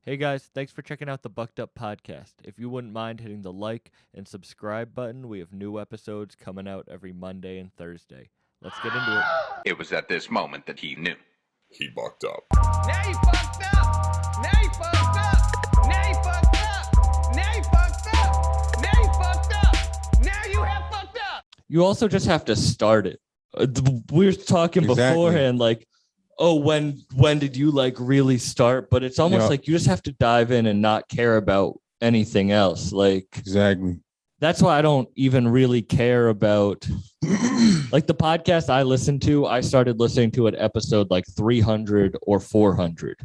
Hey guys, thanks for checking out the Bucked Up Podcast. If you wouldn't mind hitting the like and subscribe button, we have new episodes coming out every Monday and Thursday. Let's get into it. It was at this moment that he knew. He bucked up. Now you fucked up. Now you fucked up. Now you fucked up. Now you fucked up. Now you fucked up. Now you have fucked up. You also just have to start it. We were talking beforehand, like, oh, when did you like really start? But it's almost like you just have to dive in and not care about anything else. Like, exactly. That's why I don't even really care about like the podcast I listen to. I started listening to at episode like 300 or 400.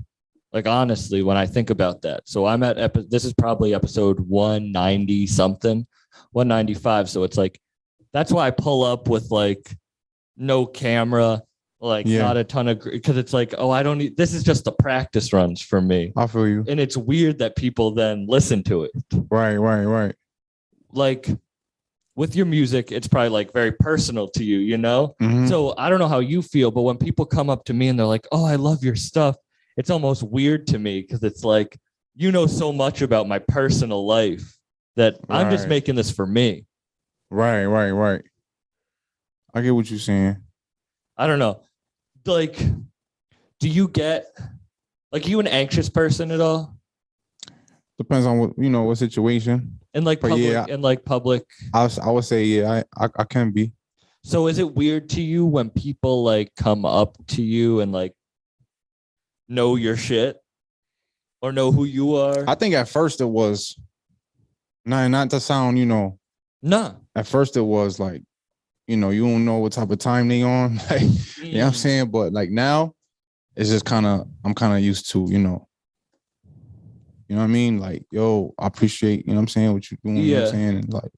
Like, honestly, when I think about that. So I'm at this is probably episode 190 something, 195. So it's like, that's why I pull up with like no camera, like not a ton of, because it's like, oh, I don't need, this is just the practice runs for me. I feel you. And it's weird that people then listen to it. Right. Like with your music, it's probably like very personal to you, you know? Mm-hmm. So I don't know how you feel, but when people come up to me and they're like, oh, I love your stuff, it's almost weird to me because it's like, you know so much about my personal life that I'm just making this for me. Right. I get what you're saying. I don't know. Like, do you get, like, you an anxious person at all? Depends on what situation. And like public, I would say, I can be. So is it weird to you when people like come up to you and like know your shit or know who you are? I think at first it was, not to sound, Nah. At first it was like, you don't know what type of time they on. Like, you know what I'm saying? But like now, it's just I'm kind of used to, you know what I mean? Like, yo, I appreciate, you know what I'm saying, what you're doing, you know what I'm saying? And like,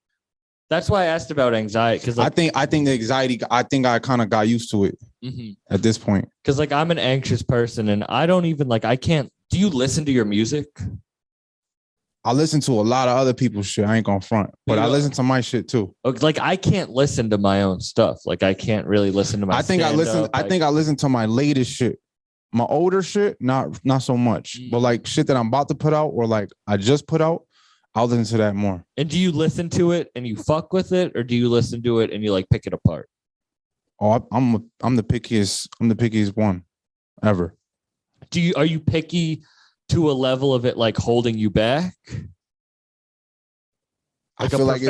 that's why I asked about anxiety. Because like, I think the anxiety, I kind of got used to it at this point. Because like I'm an anxious person and I don't even like, I can't, do you listen to your music? I listen to a lot of other people's shit. I ain't gonna front, but I listen to my shit too. Like I can't listen to my own stuff. Like I can't really listen to my. I think I listen to my latest shit. My older shit, not so much. But like shit that I'm about to put out or like I just put out, I'll listen to that more. And do you listen to it and you fuck with it, or do you listen to it and you like pick it apart? Oh, I'm the pickiest. I'm the pickiest one ever. Are you picky to a level of it like holding you back? I feel like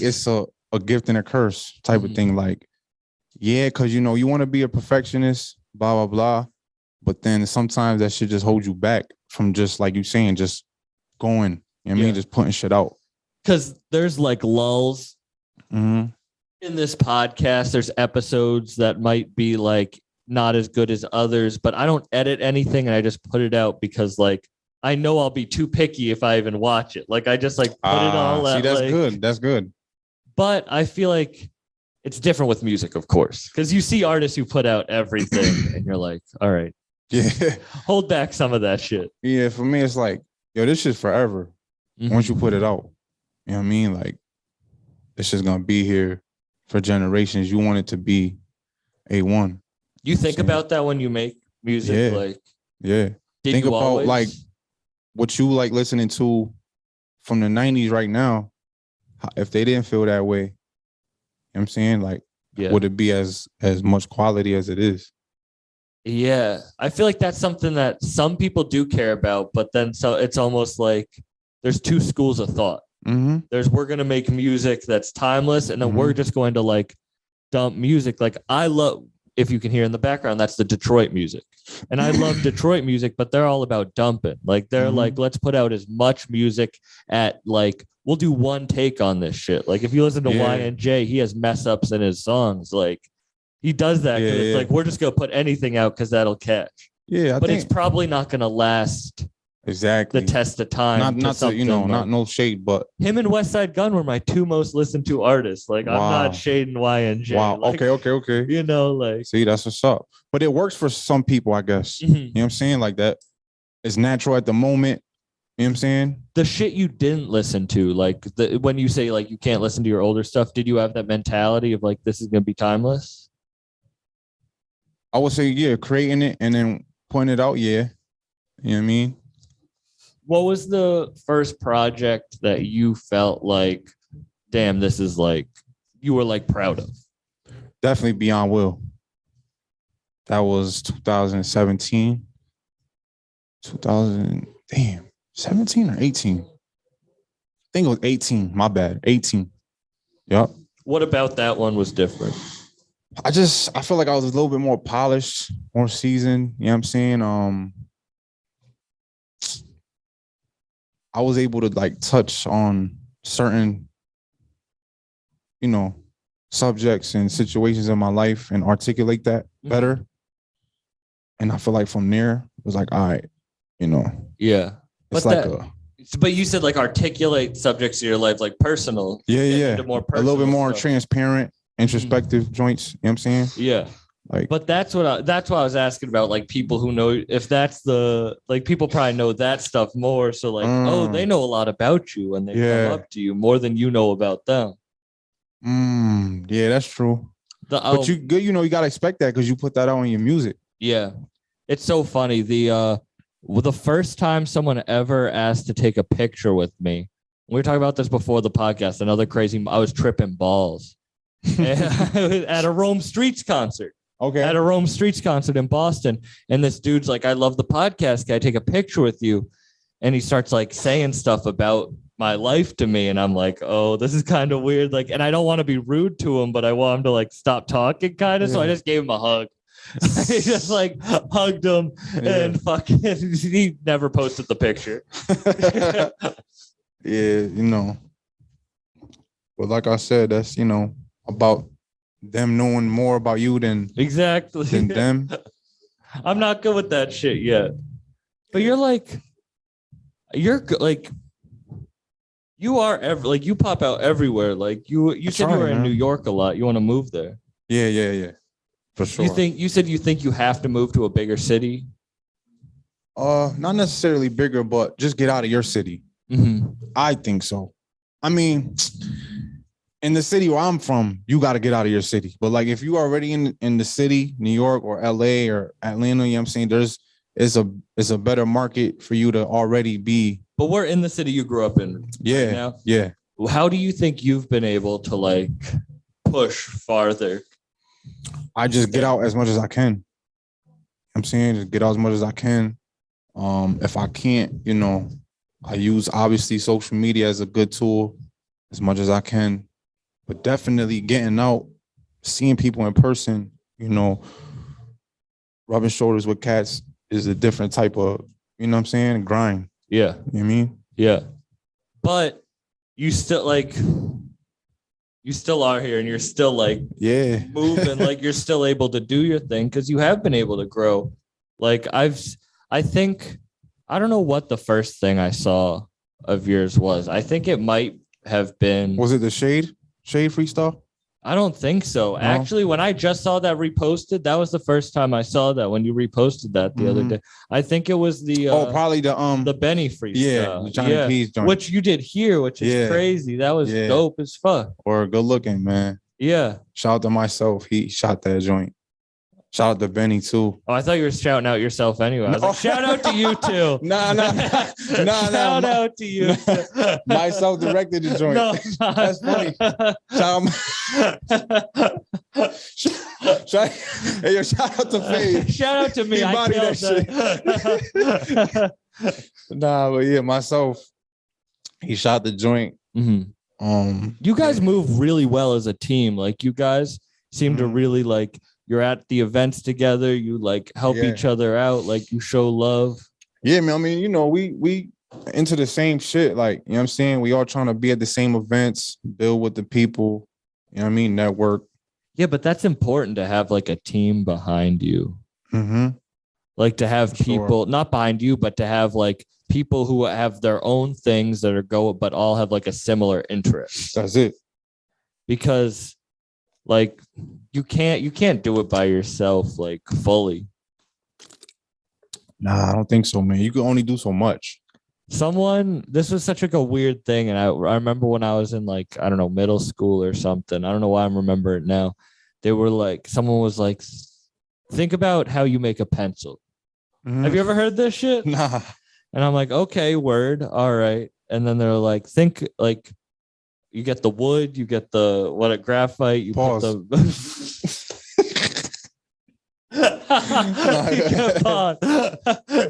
it's a gift and a curse type of thing. Like, yeah, because you want to be a perfectionist, blah blah blah, but then sometimes that shit just holds you back from just like you saying, just going. You know what I mean, just putting shit out. Because there's like lulls in this podcast. There's episodes that might be like not as good as others, but I don't edit anything and I just put it out because like I know I'll be too picky if I even watch it. Like I just like put it all out. See, that's like, good. That's good. But I feel like it's different with music, of course, because you see artists who put out everything and you're like, all right, hold back some of that shit. Yeah, for me, it's like, yo, this shit's forever. Once you put it out, you know what I mean? Like, it's just gonna be here for generations. You want it to be A1. You think about that when you make music? Yeah. Think about always? Like what you like listening to from the 90s right now. If they didn't feel that way, you know what I'm saying? Like, would it be as much quality as it is? Yeah. I feel like that's something that some people do care about, but then so it's almost like there's two schools of thought. There's we're going to make music that's timeless, and then we're just going to like dump music. Like I love, if you can hear in the background, that's the Detroit music. And I love Detroit music, but they're all about dumping. Like they're like, let's put out as much music at like, we'll do one take on this shit. Like if you listen to Y&J, he has mess ups in his songs. Like he does that. It's like, we're just going to put anything out because that'll catch. Yeah. But it's probably not going to last exactly the test of time. Not no shade, but him and West Side Gun were my two most listened to artists. Like I'm not shading Y&J. Wow. Like, okay. You know, like see, that's what's up. But it works for some people, I guess. You know what I'm saying? Like that. It's natural at the moment. You know what I'm saying? The shit you didn't listen to, like when you say like you can't listen to your older stuff, did you have that mentality of like this is gonna be timeless? I would say, creating it and then pointing it out, You know what I mean? What was the first project that you felt like, damn, this is like, you were like proud of? Definitely Beyond Will. That was 2017. 17 or 18? I think it was 18. My bad. 18. Yep. What about that one was different? I feel like I was a little bit more polished, more seasoned. You know what I'm saying? I was able to like touch on certain, subjects and situations in my life and articulate that better. And I feel like from there, it was like, all right, Yeah. It's but you said like articulate subjects in your life, like personal. Yeah. More a little bit more stuff. transparent, introspective joints. You know what I'm saying? Yeah. Like, but that's what I was asking about, like people who know, if that's people probably know that stuff more. So like, they know a lot about you and they come up to you more than you know about them. Yeah, that's true. But you got to expect that because you put that out on your music. Yeah. It's so funny. The first time someone ever asked to take a picture with me, we were talking about this before the podcast, I was tripping balls at a Rome Streets concert. Okay. At a Rome Streets concert in Boston. And this dude's like, I love the podcast. Can I take a picture with you? And he starts like saying stuff about my life to me. And I'm like, oh, this is kind of weird. Like, and I don't want to be rude to him, but I want him to like stop talking kind of. Yeah. So I just gave him a hug. He just like hugged him and fucking he never posted the picture. Yeah, But like I said, that's, about them knowing more about you than them. I'm not good with that shit yet. But you're you are you pop out everywhere. Like you said you were in New York a lot. You want to move there? Yeah. For sure. You said you think you have to move to a bigger city? Not necessarily bigger, but just get out of your city. Mm-hmm. I think so. I mean, in the city where I'm from, you got to get out of your city. But like if you already in the city, New York or LA or Atlanta, you know what I'm saying? It's a better market for you to already be. But we're in the city you grew up in. Yeah. Right now. Yeah. How do you think you've been able to like push farther? I just get out as much as I can. I'm saying just get out as much as I can. If I can't, I use obviously social media as a good tool as much as I can. But definitely getting out, seeing people in person, rubbing shoulders with cats is a different type of, grind. Yeah. You know what I mean? Yeah. But you still are here and you're still like moving, like you're still able to do your thing because you have been able to grow. Like I think, I don't know what the first thing I saw of yours was. I think it might have been. Was it the Shade freestyle? I don't think so. No. Actually, when I just saw that reposted, that was the first time I saw that when you reposted that the other day. I think it was the probably the Benny freestyle. Yeah, the Johnny P's joint. Which you did here, which is crazy. That was dope as fuck. Or good looking, man. Yeah. Shout out to myself. He shot that joint. Shout out to Benny too. Oh, I thought you were shouting out yourself anyway. I was like, shout out to you too. Nah. Shout out to you. Myself directed the joint. No, that's funny. Shout out to Fabe. Shout out to me. I killed that. Nah, but yeah, myself. He shot the joint. Mm-hmm. You guys move really well as a team. Like you guys seem to really like. You're at the events together. You like help each other out. Like you show love. Yeah, man. I mean, we into the same shit. Like, you know what I'm saying? We all trying to be at the same events, build with the people, you know what I mean? Network. Yeah, but that's important to have like a team behind you. Mm-hmm. Like to have people not behind you, but to have like people who have their own things that are but all have like a similar interest. That's it. Because like you can't do it by yourself like fully. Nah, I don't think so, man. You can only do so much. This was such like a weird thing, and I remember when I was in like, I don't know, middle school or something. I don't know why I'm remembering it now. They were like, someone was like, think about how you make a pencil. Mm-hmm. Have you ever heard this shit? Nah. And I'm like, okay, word. All right. And then they're like, think like you get the wood, you get the a graphite, you Pause. put the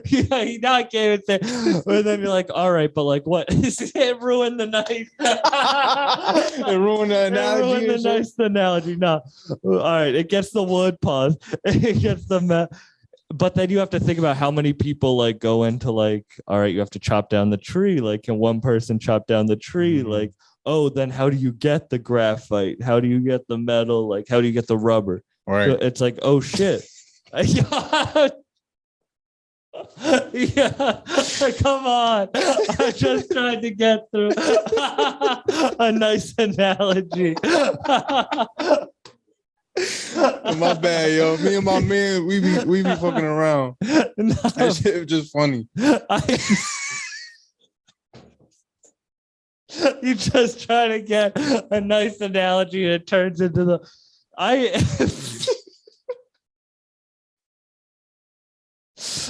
yeah, now I can't even say. And then you're like, all right, but like what? It ruined the nice. It ruined the analogy. It ruined the nice analogy. No. All right. It gets the wood, pause. It gets the but then you have to think about how many people like go into like, all right, you have to chop down the tree. Like, can one person chop down the tree? Like, oh, then how do you get the graphite? How do you get the metal? Like, how do you get the rubber? Right. So it's like, oh shit. Yeah, come on. I just tried to get through a nice analogy. My bad, yo. Me and my man, we be fucking around. No. That shit was just funny. You just try to get a nice analogy and it turns into the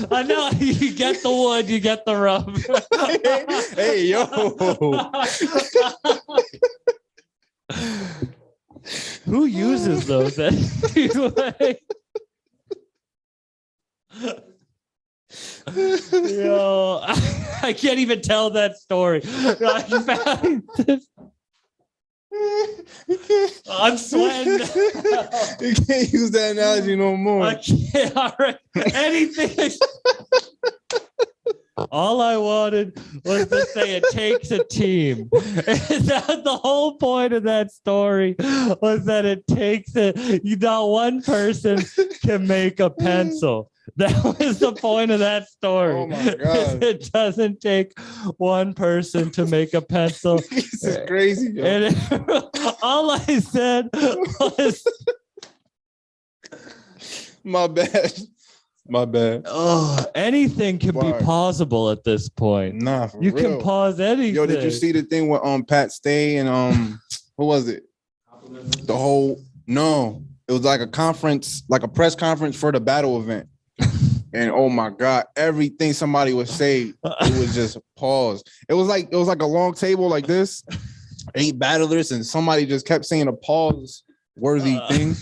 I know you get the wood, you get the rubber. Hey, yo. Who uses those anyway? Yo, I can't even tell that story. I'm sweating. You can't use that analogy no more. I can't. All right. Anything. All I wanted was to say it takes a team. And that the whole point of that story was that it takes not one person can make a pencil. That was the point of that story. Oh my God. It doesn't take one person to make a pencil. This is crazy. Yo. And all I said was, My bad. My bad. oh, anything can be pausable at this point. Nah, for you real. can pause anything. Yo, did you see the thing with Pat Stay and who was it? The whole it was like a conference, like a press conference for the battle event. And oh my God, everything somebody would say, it was just pause. It was like a long table like this, 8 battlers, and somebody just kept saying a pause worthy thing.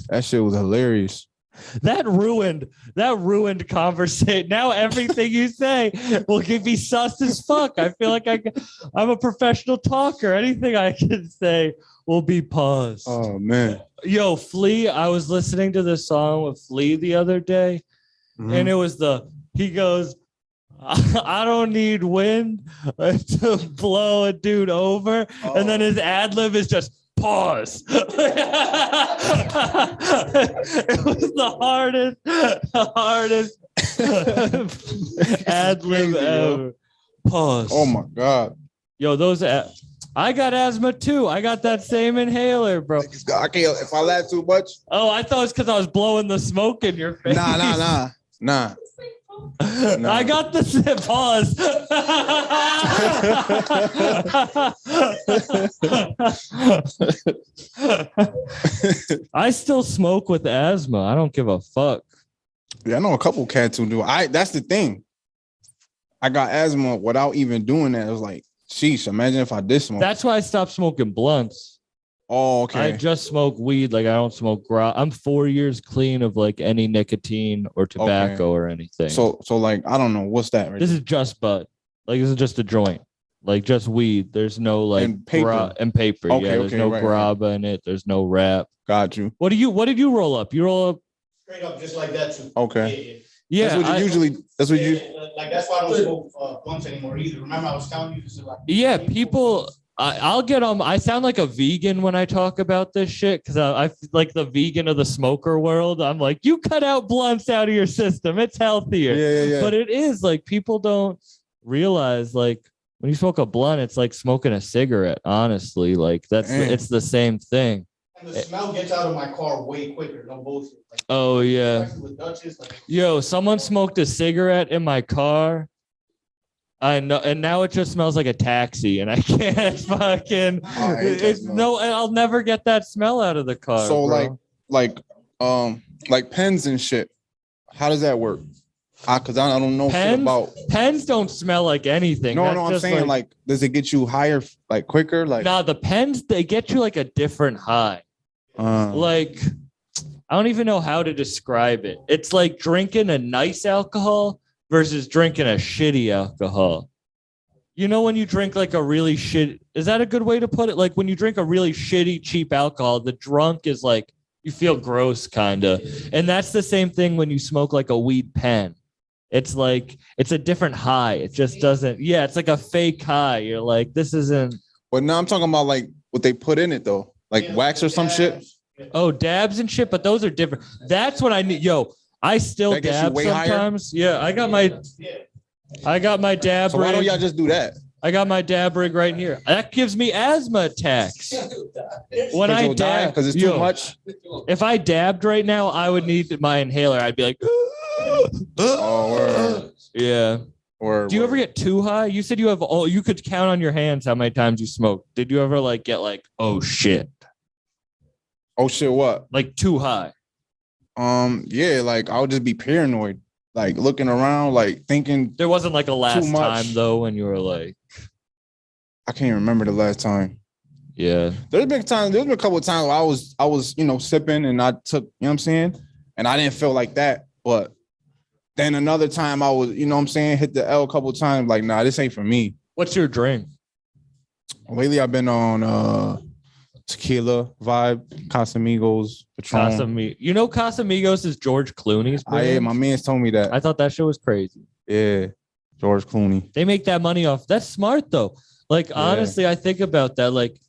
That shit was hilarious. That ruined conversation. Now everything you say will be sus as fuck. I feel like I'm a professional talker. Anything I can say will be paused. Oh man. Yo, Flea, I was listening to this song with Flea the other day, and it was he goes, I don't need wind to blow a dude over. And then his ad lib is just pause. It was the hardest ad lib ever. Pause. Oh my God. Yo, I got asthma too. I got that same inhaler, bro. I can't, if I laugh too much. Oh, I thought it's because I was blowing the smoke in your face. Nah. I got the pause. I still smoke with asthma. I don't give a fuck. Yeah, I know a couple cats who do. That's the thing. I got asthma without even doing that. It was like, sheesh, imagine if I did smoke. That's why I stopped smoking blunts. Oh, okay. I just smoke weed. Like I don't smoke I'm 4 years clean of like any nicotine or tobacco or anything. So like, I don't know. What's that? Right this is just bud. Like this is just a joint. Like just weed. There's no like and paper. And paper. Okay, yeah, there's no grabba in it. There's no wrap. Got you. What did you roll up? You roll up straight up just like that too. Okay. Yeah. That's what you usually. That's what you. Like that's why I don't smoke blunts anymore either. Remember I was telling you this is like. Yeah, people. I'll get on. I sound like a vegan when I talk about this shit because I feel like the vegan of the smoker world. I'm like, you cut out blunts out of your system. It's healthier. Yeah. But it is like people don't realize like when you smoke a blunt, it's like smoking a cigarette. Honestly, like it's the same thing. And the smell gets out of my car way quicker. No bullshit. Like, oh yeah. With Dutchess, like, yo, someone smoked a cigarette in my car. I know, and now it just smells like a taxi, and I can't fucking. I'll never get that smell out of the car. So bro. like pens and shit. How does that work? Because I don't know shit about pens. Don't smell like anything. No, I'm saying like, does it get you higher like quicker? Like, nah, the pens they get you like a different high. Like, I don't even know how to describe it. It's like drinking a nice alcohol versus drinking a shitty alcohol. You know, when you drink like a really is that a good way to put it? Like when you drink a really shitty, cheap alcohol, the drunk is like, you feel gross kind of. And that's the same thing when you smoke like a weed pen. It's like, it's a different high. It just doesn't. Yeah, it's like a fake high. You're like, this isn't. But now I'm talking about like what they put in it though, like wax or some shit. Oh, dabs and shit, but those are different. That's what I need. Yo, I still dab sometimes. Higher? Yeah, I got my dab. So why don't y'all just do that? I got my dab rig right here. That gives me asthma attacks. When I dab, because it's too much. If I dabbed right now, I would need my inhaler. I'd be like, oh, yeah. Do you ever get too high? You said you could count on your hands how many times you smoked. Did you ever like get like, oh shit? Oh shit, what? Like too high? Yeah, like I would just be paranoid, like looking around, like thinking. There wasn't like a last time though when you were like, I can't remember the last time. Yeah. There's been a couple of times where I was, sipping and I took, you know what I'm saying? And I didn't feel like that. But then another time I was, you know what I'm saying, hit the L a couple of times, like, nah, this ain't for me. What's your drink? Lately I've been on tequila vibe, Casamigos, Patron. You know Casamigos is George Clooney's brand? Yeah, my man's told me that. I thought that shit was crazy. Yeah, George Clooney. They make that money off. That's smart though. Like, honestly, I think about that. Like,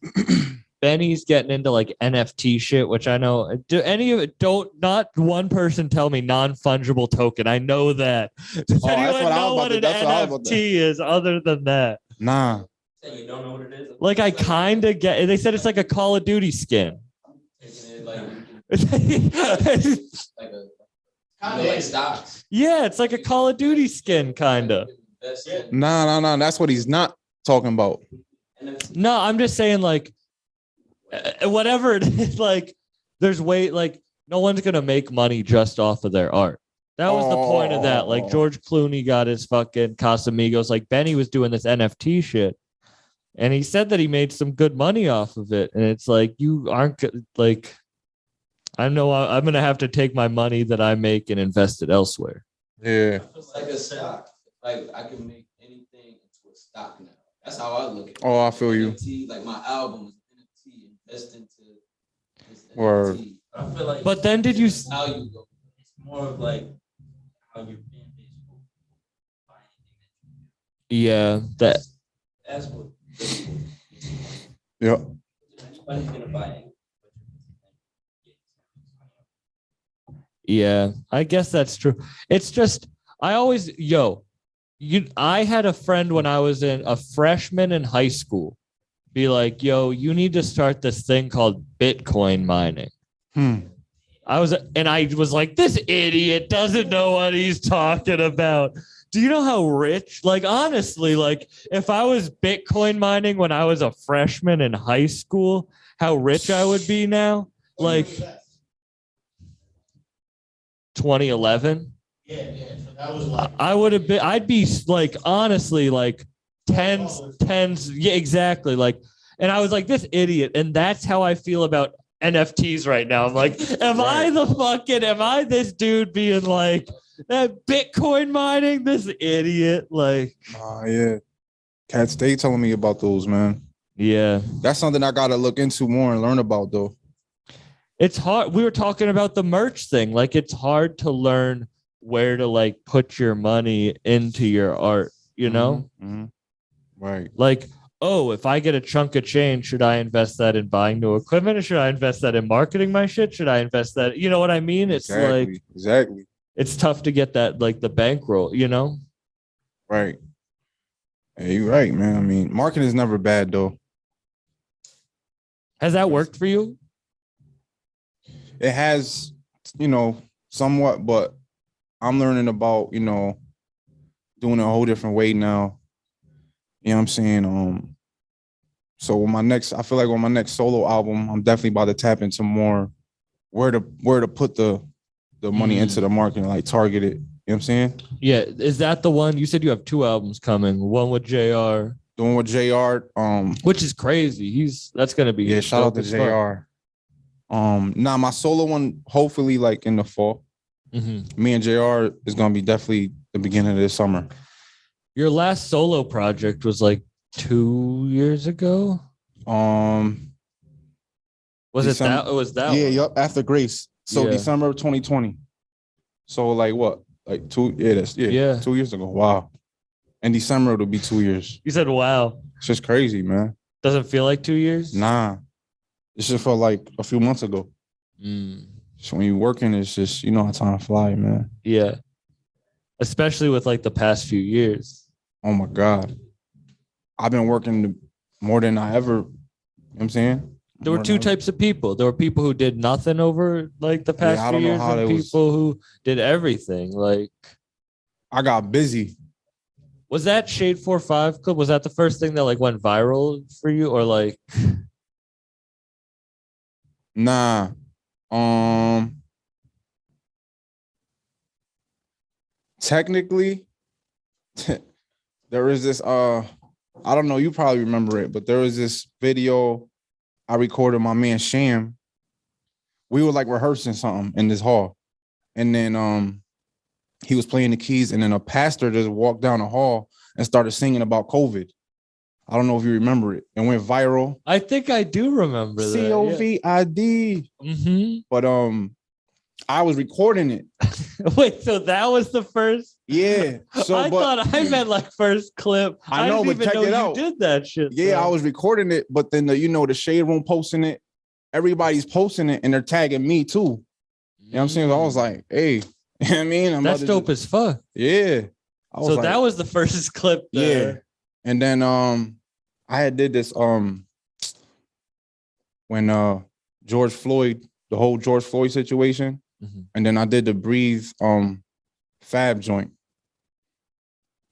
Benny's getting into like NFT shit, which I know. Do any of it? Not one person tell me non-fungible token. I know that. Does anyone know what an NFT is other than that? Nah. You don't know what it is? Like, I kind of get it. They said it's like a Call of Duty skin. Like stocks. Yeah, it's like a Call of Duty skin, kind of. Nah. That's what he's not talking about. No, I'm just saying, like, whatever it is, like, there's like, no one's gonna make money just off of their art. That was the point of that. Like, George Clooney got his fucking Casamigos. Like, Benny was doing this NFT shit, and he said that he made some good money off of it. And it's like, you aren't like, I know I'm gonna have to take my money that I make and invest it elsewhere. Yeah, It's like a stock. Like I can make anything into a stock now. That's how I look at it. Oh, I feel you. NFT, like my album is NFT, invest into this NFT. Word. I feel like, but then did you? How you go? It's more of like how your fan base will buy anything that you do. Yeah, That's what. Yep. Anybody's gonna buy it. Yeah, I guess that's true. It's just, I had a friend when I was a freshman in high school be like, yo, you need to start this thing called Bitcoin mining. I was like, this idiot doesn't know what he's talking about. Do you know how rich, like, honestly, like, if I was Bitcoin mining when I was a freshman in high school, how rich I would be now? Like, 2011. Yeah. So that was like, I'd be like, honestly, like tens. Yeah, exactly. Like, and I was like, this idiot. And that's how I feel about NFTs right now. I'm like, am I this dude being like that Bitcoin mining, this idiot? Like, yeah. Cat stay telling me about those, man. Yeah. That's something I gotta look into more and learn about though. It's hard. We were talking about the merch thing. Like, it's hard to learn where to like put your money into your art, you know? Mm-hmm. Right. Like, oh, if I get a chunk of change, should I invest that in buying new equipment? Or should I invest that in marketing my shit? Should I invest that? You know what I mean? It's exactly. It's tough to get that, like, the bankroll, you know? Right. Hey, you're right, man. I mean, marketing is never bad though. Has that worked for you? It has, somewhat, but I'm learning about, doing a whole different way now. You know what I'm saying? So I feel like on my next solo album, I'm definitely about to tap into more where to put the money into the marketing, like target it. what I'm saying? Yeah, is that the one? You said you have 2 albums coming. One with JR, Doing with JR. which is crazy. That's gonna be Yeah, shout out to dope as fuck. JR. Now my solo one, hopefully like in the fall. Me and JR is gonna be definitely the beginning of this summer. Your last solo project was like 2 years ago. Was December, it that? It was that? Yeah, one? yup. After Grace, so Yeah. December of 2020. So like what? Like 2? Yeah, Yeah. 2 years ago. Wow. In December it'll be 2 years. You said, "Wow." It's just crazy, man. Doesn't feel like 2 years. Nah, it just felt like a few months ago. So when you're working, it's just how time fly, man. Yeah. Especially with like the past few years. Oh my God, I've been working more than I ever. You know what I'm saying? There were 2 types of people. There were people who did nothing over like the past I few don't know years, how and they was- people who did everything. Like, I got busy. was that Shade 4-5 clip? Was that the first thing that like went viral for you, or like? Nah. Technically, there is this I don't know, you probably remember it, but there was this video I recorded my man Sham. We were like rehearsing something in this hall. And then he was playing the keys, and then a pastor just walked down the hall and started singing about COVID. I don't know if you remember it. It went viral. I think I do remember that. COVID. Yeah. But I was recording it. Wait, so that was the first? Yeah. So I thought I meant like first clip. I know, didn't but even check know it you out. did that shit. Yeah, though. I was recording it, but then the Shade Room posting it. Everybody's posting it and they're tagging me too. You know what I'm saying? So I was like, hey, you know what I mean? That's dope as fuck. Yeah. So that was the first clip there. Yeah. And then I had did this when George Floyd, the whole George Floyd situation. And then I did the Breathe Fab joint.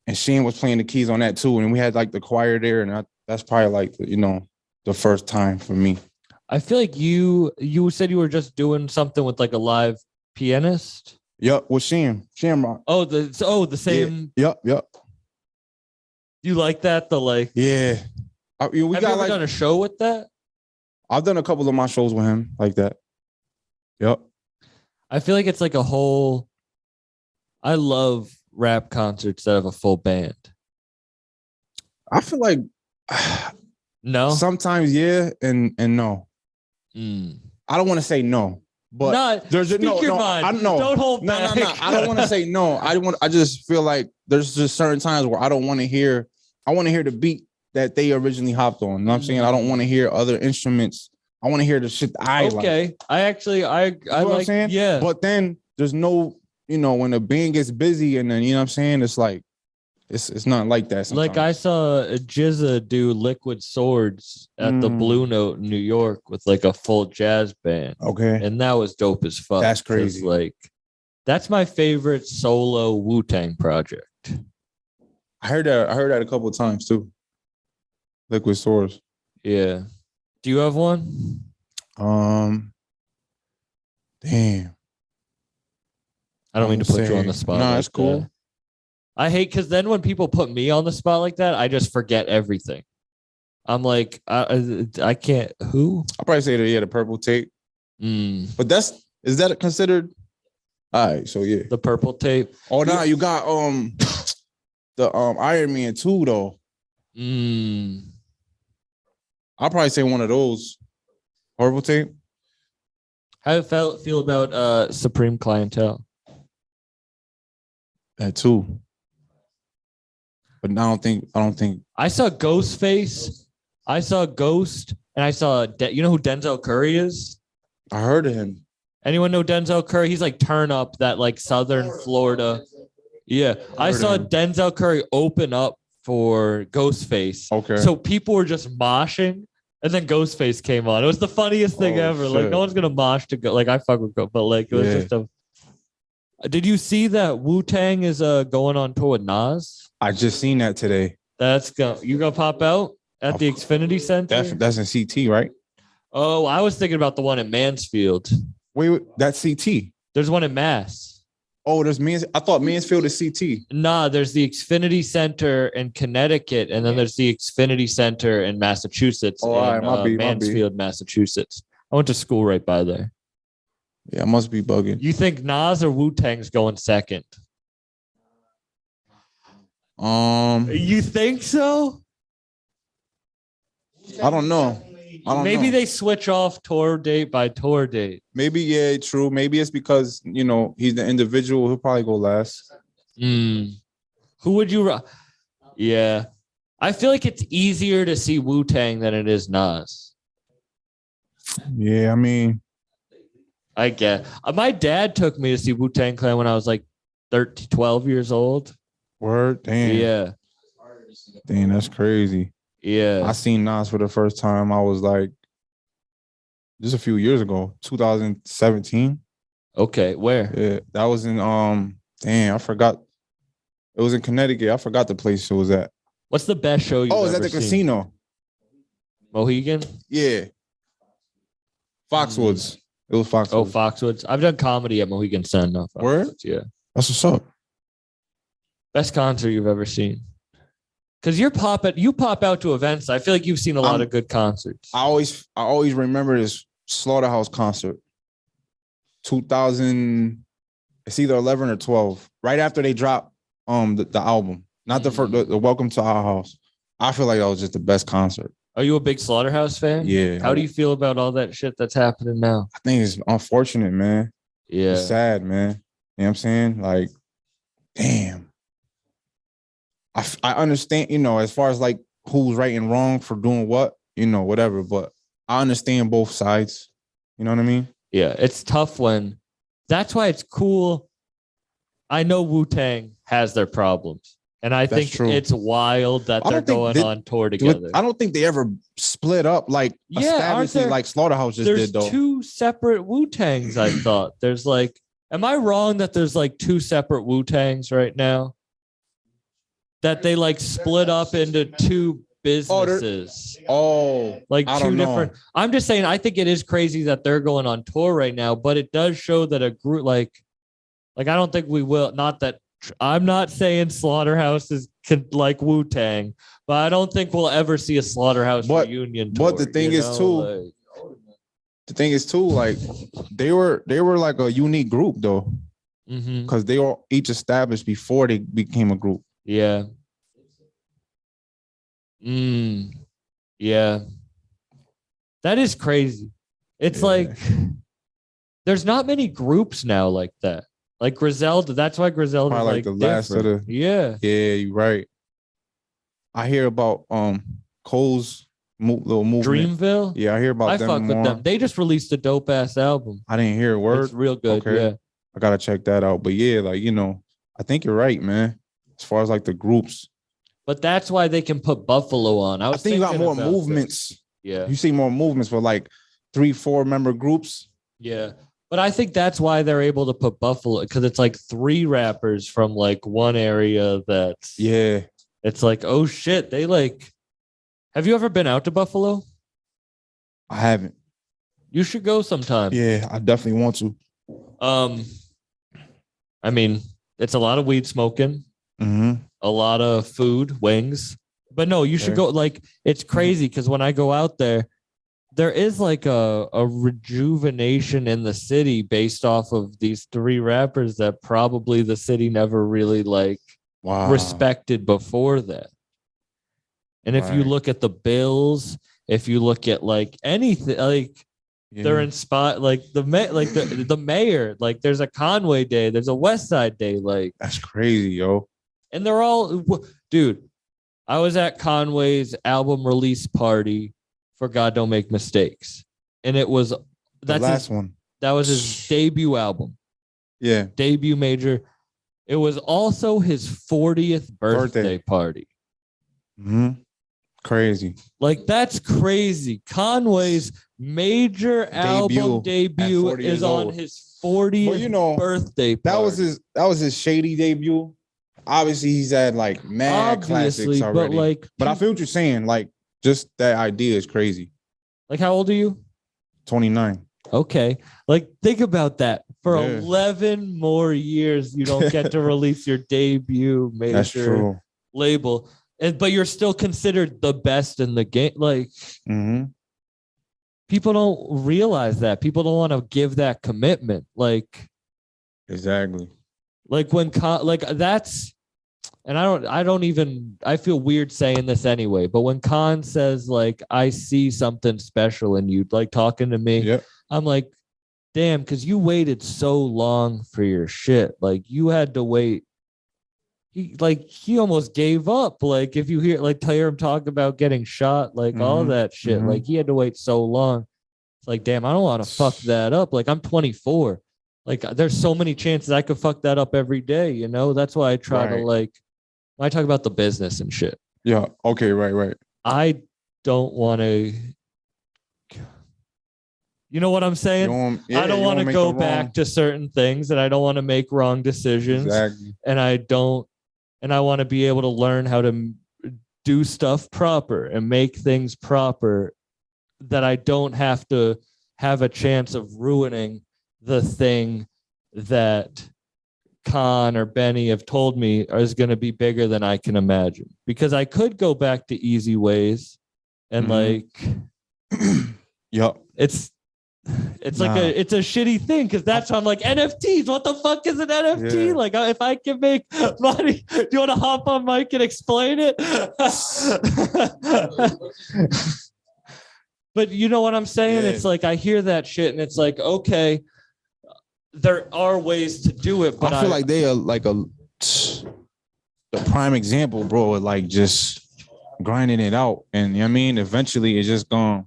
And Sheen was playing the keys on that too. And we had like the choir there. And that's probably like, the first time for me. I feel like you said you were just doing something with like a live pianist. Yep, with Shamrock. Oh, the same. Yeah. Yep. You like that? The like. Yeah. We Have you ever done a show with that? I've done a couple of my shows with him like that. Yep. I feel like it's like a whole. I love rap concerts that have a full band. I feel like no. Sometimes yeah, and no. I don't want to say no, but there's no. Mind. I know. Don't hold back. No. I don't want to say no. I just feel like there's just certain times where I don't want to hear. I want to hear the beat that they originally hopped on. You know what I'm saying? I don't want to hear other instruments. I want to hear the shit that I like. Okay. I like, what I'm saying? Yeah. But then there's no, when the band gets busy and then, you know what I'm saying? It's like, it's not like that sometimes. Like I saw Jizza do Liquid Swords at the Blue Note in New York with like a full jazz band. Okay. And that was dope as fuck. That's crazy. Like, that's my favorite solo Wu-Tang project. I heard that a couple of times too. Liquid Swords. Yeah. Do you have one? Damn. I don't mean to put you on the spot. No, like it's cool. that. I hate because then when people put me on the spot like that, I just forget everything. I'm like, I can't. Who? I'll probably say the Purple Tape. But is that considered? All right, so yeah. The Purple Tape. Oh no, you got the Iron Man 2 though. I'll probably say one of those. Purple Tape. How you feel about Supreme Clientele? That too. But I don't think. I saw Ghostface. I saw Ghost, and I saw. You know who Denzel Curry is? I heard of him. Anyone know Denzel Curry? He's like turn up that like Southern Florida. Yeah, I saw Denzel Curry open up for Ghostface. Okay. So people were just moshing, and then Ghostface came on. It was the funniest thing ever. Shit. Like no one's gonna mosh to go. Like I fuck with Ghost, but like it was just a. Did you see that Wu-Tang is going on tour with Nas? I just seen that today. You gonna pop out at the Xfinity Center? That's in CT, right? Oh, I was thinking about the one in Mansfield. Wait, that's CT. There's one in Mass. Oh, there's I thought Mansfield is CT. Nah, there's the Xfinity Center in Connecticut, and then there's the Xfinity Center in Massachusetts, Oh, all right, my B. Mansfield, Massachusetts. I went to school right by there. Yeah, I must be bugging. You think Nas or Wu-Tang's going second? You think so? I don't know. Maybe they switch off tour date by tour date. Maybe, yeah, true. Maybe it's because, you know, he's the individual. He'll probably go last. Who would you? Yeah. I feel like it's easier to see Wu-Tang than it is Nas. Yeah, I mean. I get. My dad took me to see Wu-Tang Clan when I was like 12 years old. Word? Damn. Yeah. Damn, that's crazy. Yeah. I seen Nas for the first time. I was like, just a few years ago, 2017. Okay, where? Yeah, that was in damn, I forgot. It was in Connecticut. I forgot the place it was at. What's the best show you've Oh, it was ever at the seen? casino. Mohegan? Yeah. Foxwoods. It was Foxwoods. Oh, Foxwoods. I've done comedy at Mohegan Sun. No, Word? Yeah. That's what's up. Best concert you've ever seen? Because you pop out to events. I feel like you've seen a lot of good concerts. I always remember this Slaughterhouse concert. 2000, it's either 11 or 12. Right after they dropped the album. Not the first, the Welcome to Our House. I feel like that was just the best concert. Are you a big Slaughterhouse fan? Yeah. How do you feel about all that shit that's happening now? I think it's unfortunate, man. Yeah. It's sad, man. You know what I'm saying? Like, damn. I understand, you know, as far as like who's right and wrong for doing what, you know, whatever, but I understand both sides. You know what I mean? Yeah, it's tough when that's why it's cool. I know Wu-Tang has their problems, and I think true. it's wild that they're going on tour together. I don't think they ever split up like established like Slaughterhouse just did, though. There's two separate Wu-Tangs, I thought. There's like, am I wrong that there's like two separate Wu-Tangs right now? That they like split up into two businesses. Like two different. I'm just saying, I think it is crazy that they're going on tour right now, but it does show that a group like I don't think we will. Not that I'm not saying Slaughterhouse is like Wu-Tang, but I don't think we'll ever see a Slaughterhouse reunion tour. But the thing is too, like they were like a unique group though, because they were each established before they became a group. Yeah. Yeah. That is crazy. It's like there's not many groups now like that. Like Griselda. That's why Griselda is like the last of the. Yeah. Yeah, you're right. I hear about Cole's little movement. Dreamville. Yeah, I hear about them. I fuck with them. They just released a dope ass album. I didn't hear a word. It's real good. Okay. Yeah. I gotta check that out. But yeah, like, you know, I think you're right, man. As far as like the groups. But that's why they can put Buffalo on. I think you got more movements. This. Yeah. You see more movements for like 3-4 member groups. Yeah. But I think that's why they're able to put Buffalo, because it's like 3 rappers from like one area that's it's like, oh shit, they like. Have you ever been out to Buffalo? I haven't. You should go sometime. Yeah, I definitely want to. I mean, it's a lot of weed smoking, a lot of food, wings. But no, you should go. Like, it's crazy because when I go out there, there is like a rejuvenation in the city based off of these 3 rappers that probably the city never really like respected before that. And if you look at the bills, if you look at like anything, like they're in spot, like the mayor, like there's a Conway Day, there's a West Side Day, like that's crazy, yo. And they're all, dude. I was at Conway's album release party for God Don't Make Mistakes, and it was the last one. That was his debut album. Yeah, debut major. It was also his 40th birthday party. Crazy. Like, that's crazy. Conway's major album debut is on his 40th birthday party. That was his shady debut. Obviously, he's had like mad classics already. But I feel what you're saying. Like, just that idea is crazy. Like, how old are you? 29. Okay. Like, think about that. For Yeah. 11 more years, you don't get to release your debut That's major true. label. But you're still considered the best in the game. Like, people don't realize that. People don't want to give that commitment. Like, Exactly. like when that's, and I feel weird saying this anyway, but when Khan says, like, I see something special in you, like talking to me, Yep. I'm like, damn, because you waited so long for your shit. Like, you had to wait. He almost gave up. Like, if you hear him talk about getting shot, like all that shit, like he had to wait so long. It's like, damn, I don't want to fuck that up. Like, I'm 24. Like, there's so many chances I could fuck that up every day, you know? That's why I try to, like, when I talk about the business and shit. Yeah. Okay. Right. I don't want to, you know what I'm saying? I don't want to go back to certain things, and I don't want to make wrong decisions. Exactly. And I want to be able to learn how to do stuff proper and make things proper, that I don't have to have a chance of ruining the thing that Khan or Benny have told me is going to be bigger than I can imagine. Because I could go back to easy ways and like, yep. It's like it's a shitty thing, because that's on like NFTs. What the fuck is an NFT? Yeah. Like, if I can make money, do you want to hop on mic and explain it? But you know what I'm saying? Yeah. It's like, I hear that shit and it's like, okay, there are ways to do it, but I feel like they are like the prime example, bro, of like just grinding it out. And you know what I mean? Eventually it's just gone.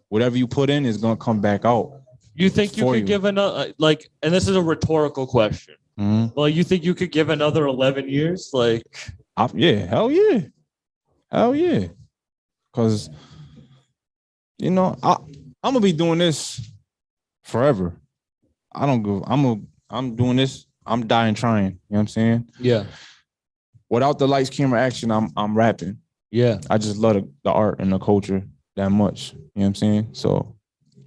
Whatever you put in is gonna come back out. You think you could give another, like, and this is a rhetorical question. Well, you think you could give another 11 years? Like, yeah, hell yeah. Because, you know, I'm gonna be doing this forever. I don't go. I'm doing this. I'm dying trying. You know what I'm saying? Yeah. Without the lights, camera, action, I'm rapping. Yeah. I just love the art and the culture that much. You know what I'm saying? So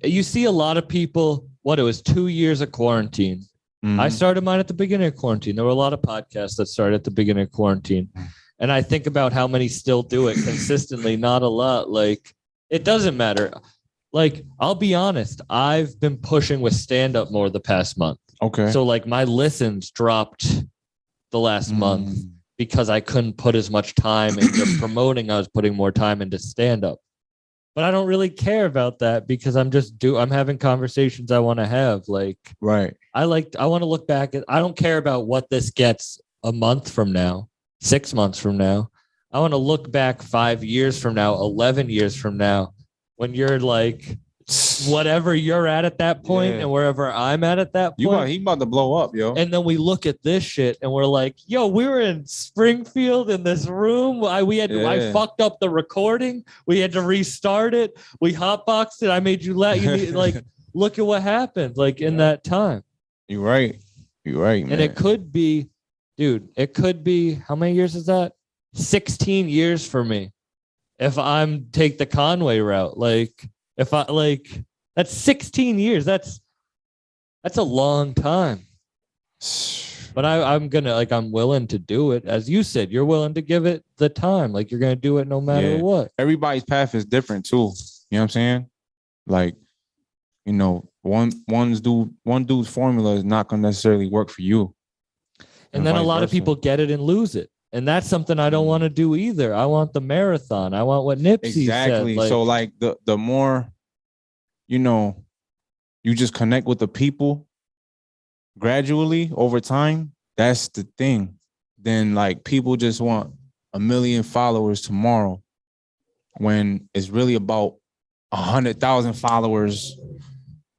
you see a lot of people. It was 2 years of quarantine. I started mine at the beginning of quarantine. There were a lot of podcasts that started at the beginning of quarantine. And I think about how many still do it consistently. Not a lot. Like, it doesn't matter. Like, I'll be honest, I've been pushing with stand-up more the past month. Okay. So like my listens dropped the last month because I couldn't put as much time into promoting. I was putting more time into stand-up. But I don't really care about that, because I'm having conversations I want to have. Like, right. I want to look back at, I don't care about what this gets a month from now, 6 months from now. I want to look back 5 years from now, 11 years from now, when you're like, whatever you're at that point, and wherever I'm at that point. He about to blow up, yo. And then we look at this shit and we're like, yo, we were in Springfield in this room. I fucked up the recording. We had to restart it. We hotboxed it. I made you like, look at what happened, like, in that time. You're right, man. And it could be, dude, how many years is that? 16 years for me. If I'm take the Conway route, like, if I like, that's 16 years. That's a long time. But I'm willing to do it. As you said, you're willing to give it the time. Like, you're gonna do it no matter what. Everybody's path is different too. You know what I'm saying? Like, you know, one dude's formula is not gonna necessarily work for you. And then a lot of people get it and lose it. And that's something I don't want to do either. I want the marathon. I want what Nipsey said. Like, so like the more, you know, you just connect with the people gradually over time, that's the thing. Then like people just want 1 million followers tomorrow, when it's really about 100,000 followers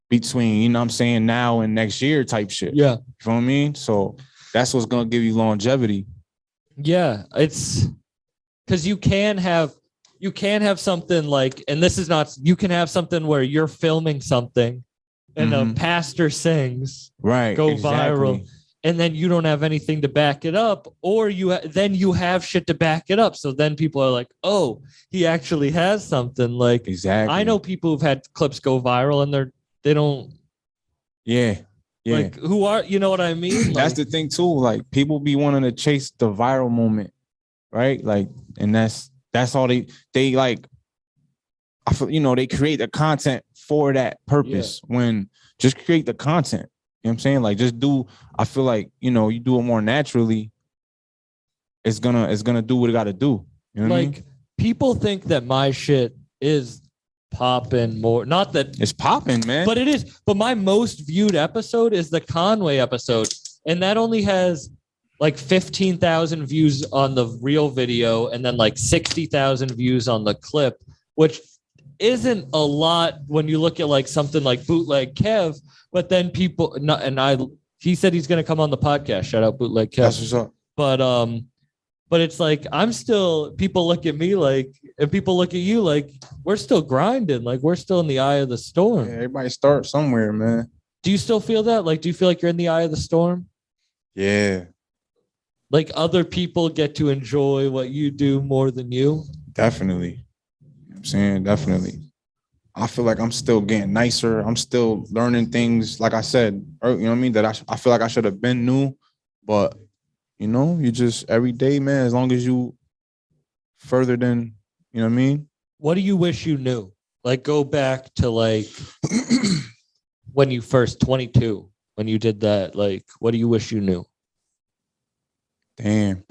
between, you know what I'm saying, now and next year type shit. Yeah. You know what I mean? So that's what's gonna give you longevity. Yeah, it's because you can have something like, and this is not, you can have something where you're filming something and a pastor sings, right, go viral, and then you don't have anything to back it up, or then you have shit to back it up. So then people are like, oh, he actually has something. Like, exactly. I know people who've had clips go viral and they're they don't Yeah. like who are, you know what I mean? That's Like, the thing too. Like people be wanting to chase the viral moment, right? Like, and that's all they like. I feel, they create the content for that purpose. When just create the content. You know what I'm saying? Like just do. I feel like you do it more naturally. It's gonna do what it got to do. You know what I mean? People think that my shit is popping more. Not that It's popping, man. but it is. But my most viewed episode is the Conway episode, and that only has like 15,000 views on the real video, and then like 60,000 views on the clip, which isn't a lot when you look at like something like Bootleg Kev. But then he said he's gonna come on the podcast. Shout out Bootleg Kev. That's what's up. But it's like people look at me like, and people look at you like, we're still grinding, like we're still in the eye of the storm. Yeah, everybody start somewhere, man. Do you still feel that? Like, do you feel like you're in the eye of the storm? Yeah. Like other people get to enjoy what you do more than you? Definitely. I'm saying definitely. I feel like I'm still getting nicer. I'm still learning things. Like I said, you know what I mean? That I feel like I should have been new, but you just every day, man, as long as you further than, you know what I mean? What do you wish you knew? Like go back to like when you first 22, when you did that, like what do you wish you knew? Damn.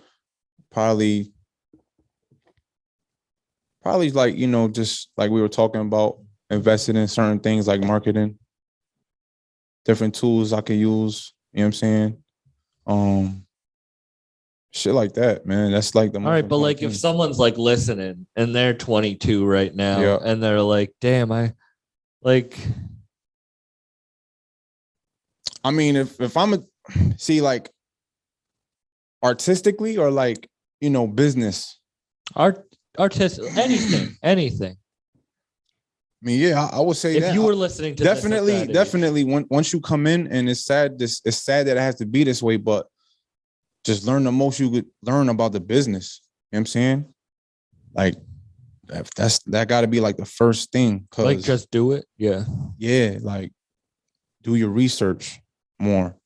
Probably like, just like we were talking about, invested in certain things like marketing, different tools I could use, you know what I'm saying? Shit like that, man. That's like the most. All right, but like thing. if someone's like listening and they're 22 right now and they're like, damn, I mean, if I'm like artistically or like, business. Artist, anything. I mean, yeah, I would say if that. You were listening to definitely. Once you come in, and it's sad that it has to be this way, but just learn the most you could learn about the business. You know what I'm saying? Like that got to be like the first thing. Like just do it. Yeah. Yeah. Like do your research more.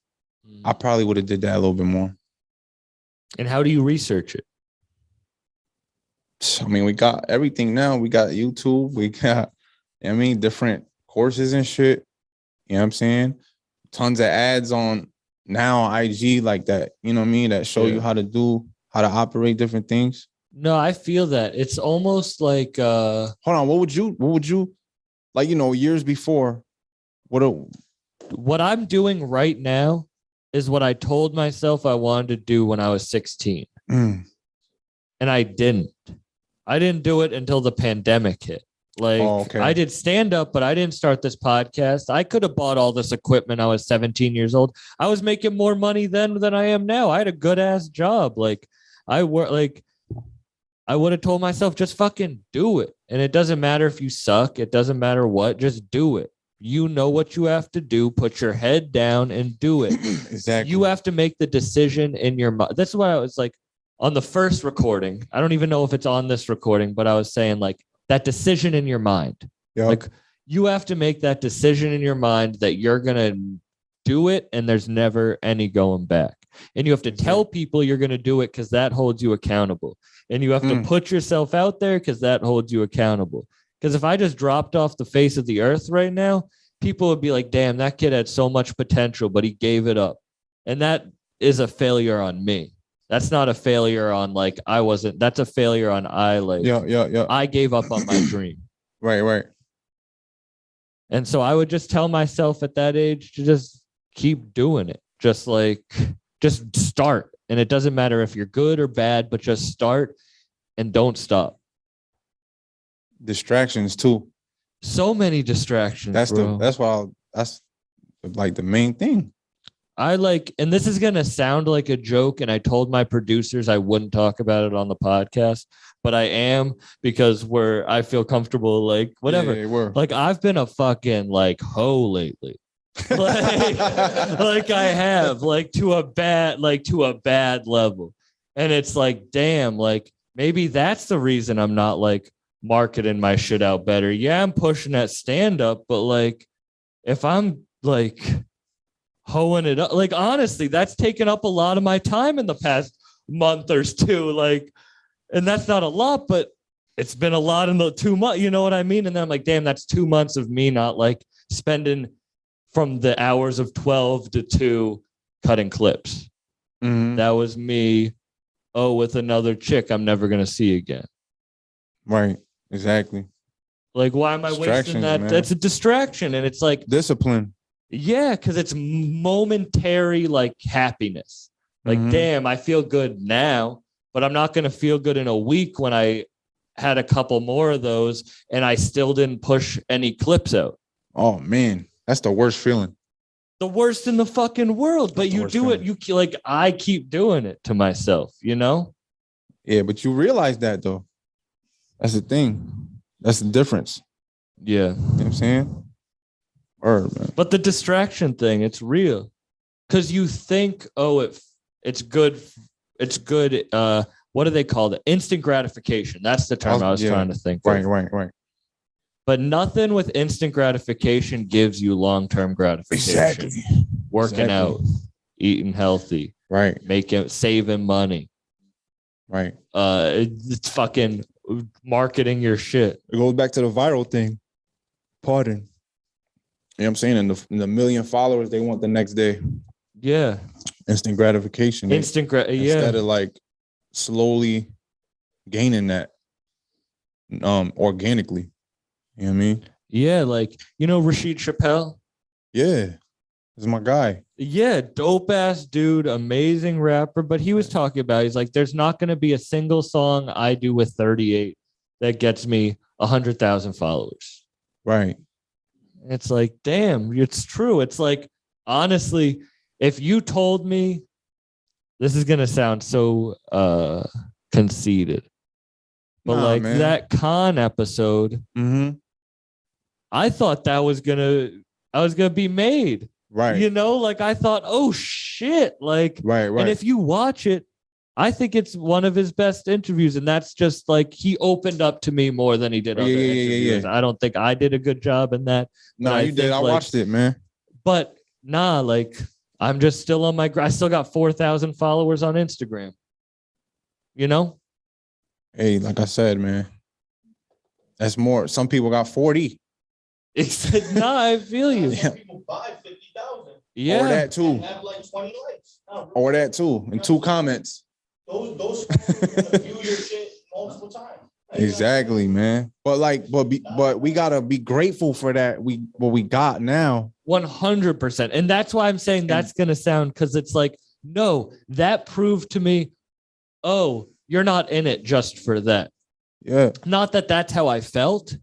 I probably would have did that a little bit more. And how do you research it? I mean, we got everything now. We got YouTube. We got, different courses and shit. You know what I'm saying? Tons of ads on now IG like that. You know what I mean? That show you how to operate different things. No, I feel that. It's almost like hold on, what would you like, years before? What I'm doing right now is what I told myself I wanted to do when I was 16. And I didn't. I didn't do it until the pandemic hit. Like I did stand up, but I didn't start this podcast. I could have bought all this equipment. I was 17 years old. I was making more money then than I am now. I had a good ass job. Like I would have told myself, just fucking do it. And it doesn't matter if you suck. It doesn't matter what, just do it. You know what you have to do. Put your head down and do it. Exactly. You have to make the decision in your mind. That's why I was like on the first recording. I don't even know if it's on this recording, but I was saying like that decision in your mind. Yep. Like you have to make that decision in your mind that you're going to do it and there's never any going back. And you have to tell people you're going to do it because that holds you accountable. And you have to put yourself out there because that holds you accountable. Because if I just dropped off the face of the earth right now, people would be like, damn, that kid had so much potential, but he gave it up. And that is a failure on me. That's not a failure on like, I wasn't, that's a failure on I gave up on my dream. Right. And so I would just tell myself at that age to just keep doing it. Just start. And it doesn't matter if you're good or bad, but just start and don't stop. Distractions too. So many distractions. That's bro. That's like the main thing. And this is going to sound like a joke. And I told my producers I wouldn't talk about it on the podcast, but I am because I feel comfortable, like whatever. Yeah, like I've been a fucking like hoe lately. like I have to a bad level. And it's like, damn, like maybe that's the reason I'm not like marketing my shit out better. Yeah, I'm pushing that stand up, but like if I'm like hoeing it up, like honestly, that's taken up a lot of my time in the past month or two. Like, and that's not a lot, but it's been a lot in the 2 months. You know what I mean? And then I'm like, damn, that's 2 months of me not like spending from the hours of 12 to 2 cutting clips. Mhm. That was me. Oh, with another chick I'm never gonna see again. Right. Exactly. Like, why am I wasting Distractions, that? man. That's a distraction, and it's like, Discipline. yeah, because it's momentary, like happiness. Like, Mhm. damn, I feel good now, but I'm not gonna feel good in a week when I had a couple more of those and I still didn't push any clips out. Oh man, that's the worst feeling. The worst in the fucking world, but That's the you worst do it. feeling. You like, I keep doing it to myself, you know? Yeah, but you realize that though. That's the thing. That's the difference. Yeah. You know what I'm saying? Word, man. But the distraction thing, it's real. Because you think, oh, it's good. It's good. What do they call it? Instant gratification. That's the term I was Yeah. trying to think Right, of. right. But nothing with instant gratification gives you long-term gratification. Working Exactly. out, eating healthy, Right, saving money. right. It's fucking marketing your shit. It goes back to the viral thing. Pardon. You know what I'm saying? And the million followers they want the next day. Yeah. Instant gratification. Yeah. Instead of like slowly gaining that organically. You know what I mean? Yeah, like, you know, Rashid Chappelle? Yeah. This is my guy. Yeah, dope ass dude, amazing rapper. But he was talking about, he's like, there's not going to be a single song I do with 38 that gets me 100,000 followers. Right. It's like, damn, it's true. It's like, honestly, if you told me, this is going to sound so conceited, but Nah, like man. that Khan episode, Mm-hmm. I thought I was gonna be made. Right. You know, like I thought, oh shit. Like, Right. and if you watch it, I think it's one of his best interviews. And that's just like he opened up to me more than he did other interviews. I don't think I did a good job in that. No, you did. I watched it, man. But nah, like I'm just still on my I still got 4,000 followers on Instagram. You know? Hey, like I said, man. That's more. Some people got 40. Nah, I feel you. Some people buy 50,000. Yeah. Or that too. And have like 20 likes. No, Or that too. And 2 comments. those fans are gonna view your shit multiple times. Exactly, man. But we gotta be grateful for that. What we got now. 100%. And that's why I'm saying that's going to sound, because it's like, no, that proved to me, oh, you're not in it just for that. Yeah. Not that that's how I felt,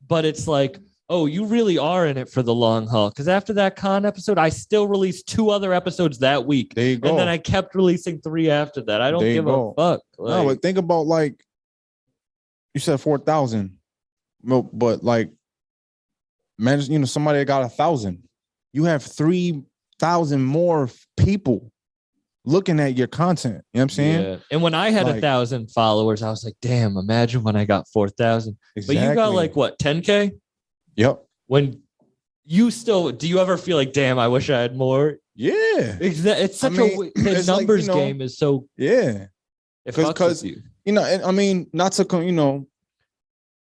but it's like, oh, you really are in it for the long haul. Because after that Khan episode, I still released 2 other episodes that week. There you go. And then I kept releasing 3 after that. I don't There you give go. a fuck. No, but think about like you said 4,000. But like imagine, you know, somebody that got 1,000. You have 3,000 more people looking at your content. You know what I'm saying? Yeah. And when I had Like- 1,000 followers, I was like, damn, imagine when I got 4,000. Exactly. But you got like what, 10K? Yep. When you still, do you ever feel like, damn, I wish I had more? Yeah. It's such the it's like, numbers you know, game is so, Yeah. it 'Cause- fucks 'cause- with you. You know, and I mean, not to you know,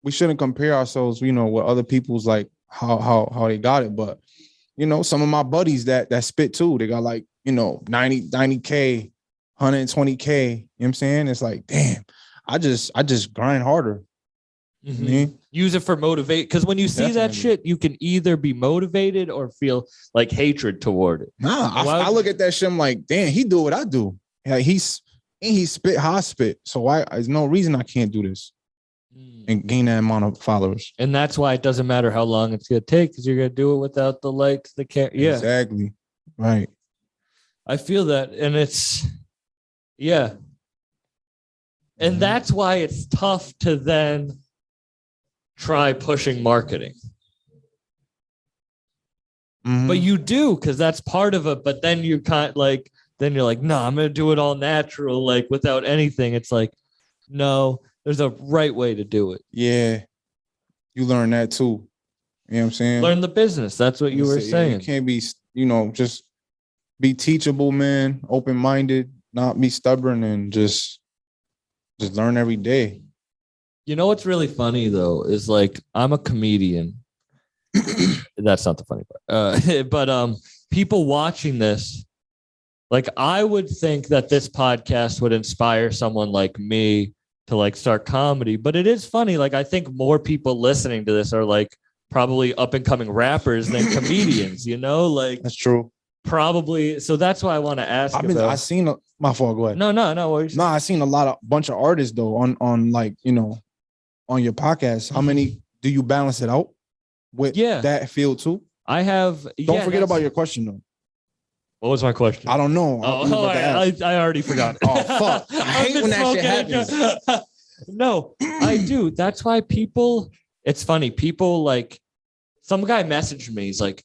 we shouldn't compare ourselves, you know, with other people's like how they got it. But you know, some of my buddies that spit too, they got like, you know, 90K, 120K. You know what I'm saying? It's like, damn, I just grind harder. Mhm. You know? Use it for motivate. Because when you see that Definitely. shit, you can either be motivated or feel like hatred toward it. Nah, Why- I look at that shit, I'm like, damn, he do what I do. Yeah, he spit how I spit. So there's no reason I can't do this and gain that amount of followers. And that's why it doesn't matter how long it's going to take, because you're going to do it without the likes, the care. Yeah, Exactly. Right. I feel that. And it's, yeah. And Mhm. that's why it's tough to then try pushing marketing. Mhm. But you do, because that's part of it. But then you kind like, then you're like, no, I'm going to do it all natural, like without anything. It's like, no, there's a right way to do it. Yeah, you learn that too. You know what I'm saying? Learn the business. That's what you were saying. You can't be, just be teachable, man, open-minded, not be stubborn, and just learn every day. You know what's really funny though is like I'm a comedian. That's not the funny part. But people watching this, like I would think that this podcast would inspire someone like me to like start comedy. But it is funny. Like I think more people listening to this are like probably up and coming rappers than comedians. Like That's true. Probably. So that's why I want to ask. I seen my fault. Go ahead. No. I seen a bunch of artists though on like on your podcast. How many do you balance it out with that field too? I have. Don't forget about your question though. What was my question? I don't know. I already forgot. Oh fuck! I hate when that shit happens. No, I do. That's why people. It's funny. People like some guy messaged me. He's like,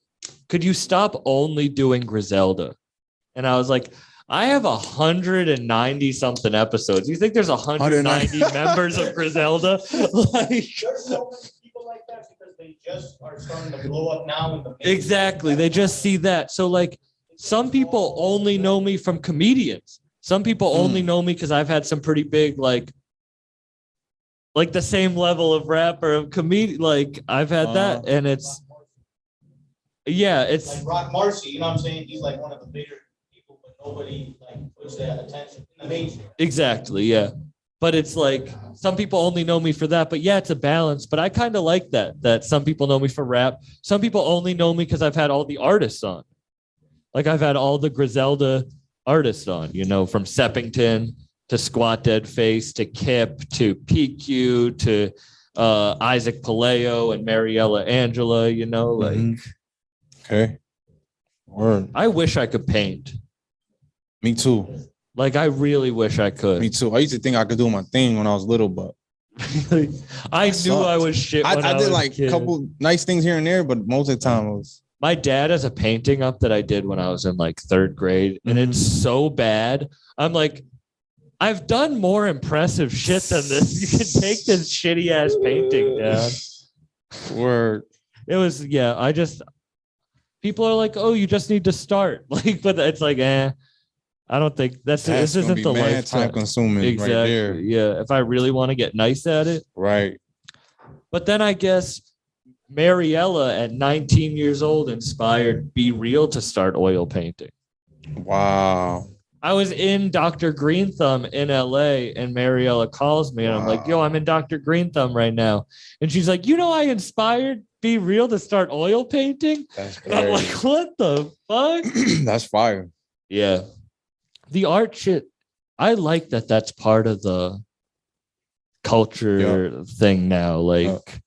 "Could you stop only doing Griselda?" And I was like, I have 190 something episodes. You think there's 190 members of Griselda? Like, There's so many people like that because they just are starting to blow up now. In the exactly. They just see that. So like some people only know me from comedians. Some people only know me because I've had some pretty big, like the same level of rapper of comedian. Like I've had that, and it's like Rock Marcy. You know what I'm saying? He's like one of the bigger people, but nobody like puts that attention in the mainstream. Exactly, yeah. But it's like some people only know me for that. But yeah, it's a balance. But I kind of like that some people know me for rap. Some people only know me because I've had all the artists on. Like I've had all the Griselda artists on, from Seppington to Squat Dead Face to Kip to PQ to Isaac Paleo and Mariella Angela, like. Okay. Word. I wish I could paint. Me too. Like I really wish I could. Me too. I used to think I could do my thing when I was little, but I knew I was shit. When I did was like a a couple nice things here and there, but most of the time it was. My dad has a painting up that I did when I was in like third grade, and it's so bad. I'm like, I've done more impressive shit than this. You can take this shitty ass painting down. Word. It was, people are like, oh, you just need to start. Like, but it's like, I don't think this isn't the lifetime consuming. Exactly. Right there. Yeah. If I really want to get nice at it. Right. But then I guess Mariella at 19 years old inspired Be Real to start oil painting. Wow. I was in Dr. Green Thumb in LA and Mariella calls me and I'm like, yo, I'm in Dr. Green Thumb right now. And she's like, I inspired Be Real to start oil painting. That's and I'm like, what the fuck? That's fire. Yeah. The art shit, I like that that's part of the culture thing now. Like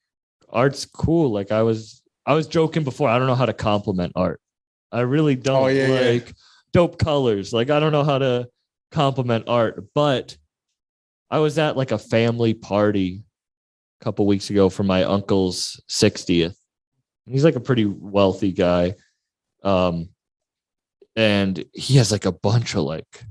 art's cool. Like I was joking before. I don't know how to compliment art. I really don't dope colors. Like I don't know how to compliment art, but I was at like a family party a couple weeks ago for my uncle's 60th. He's like a pretty wealthy guy. And he has like a bunch of like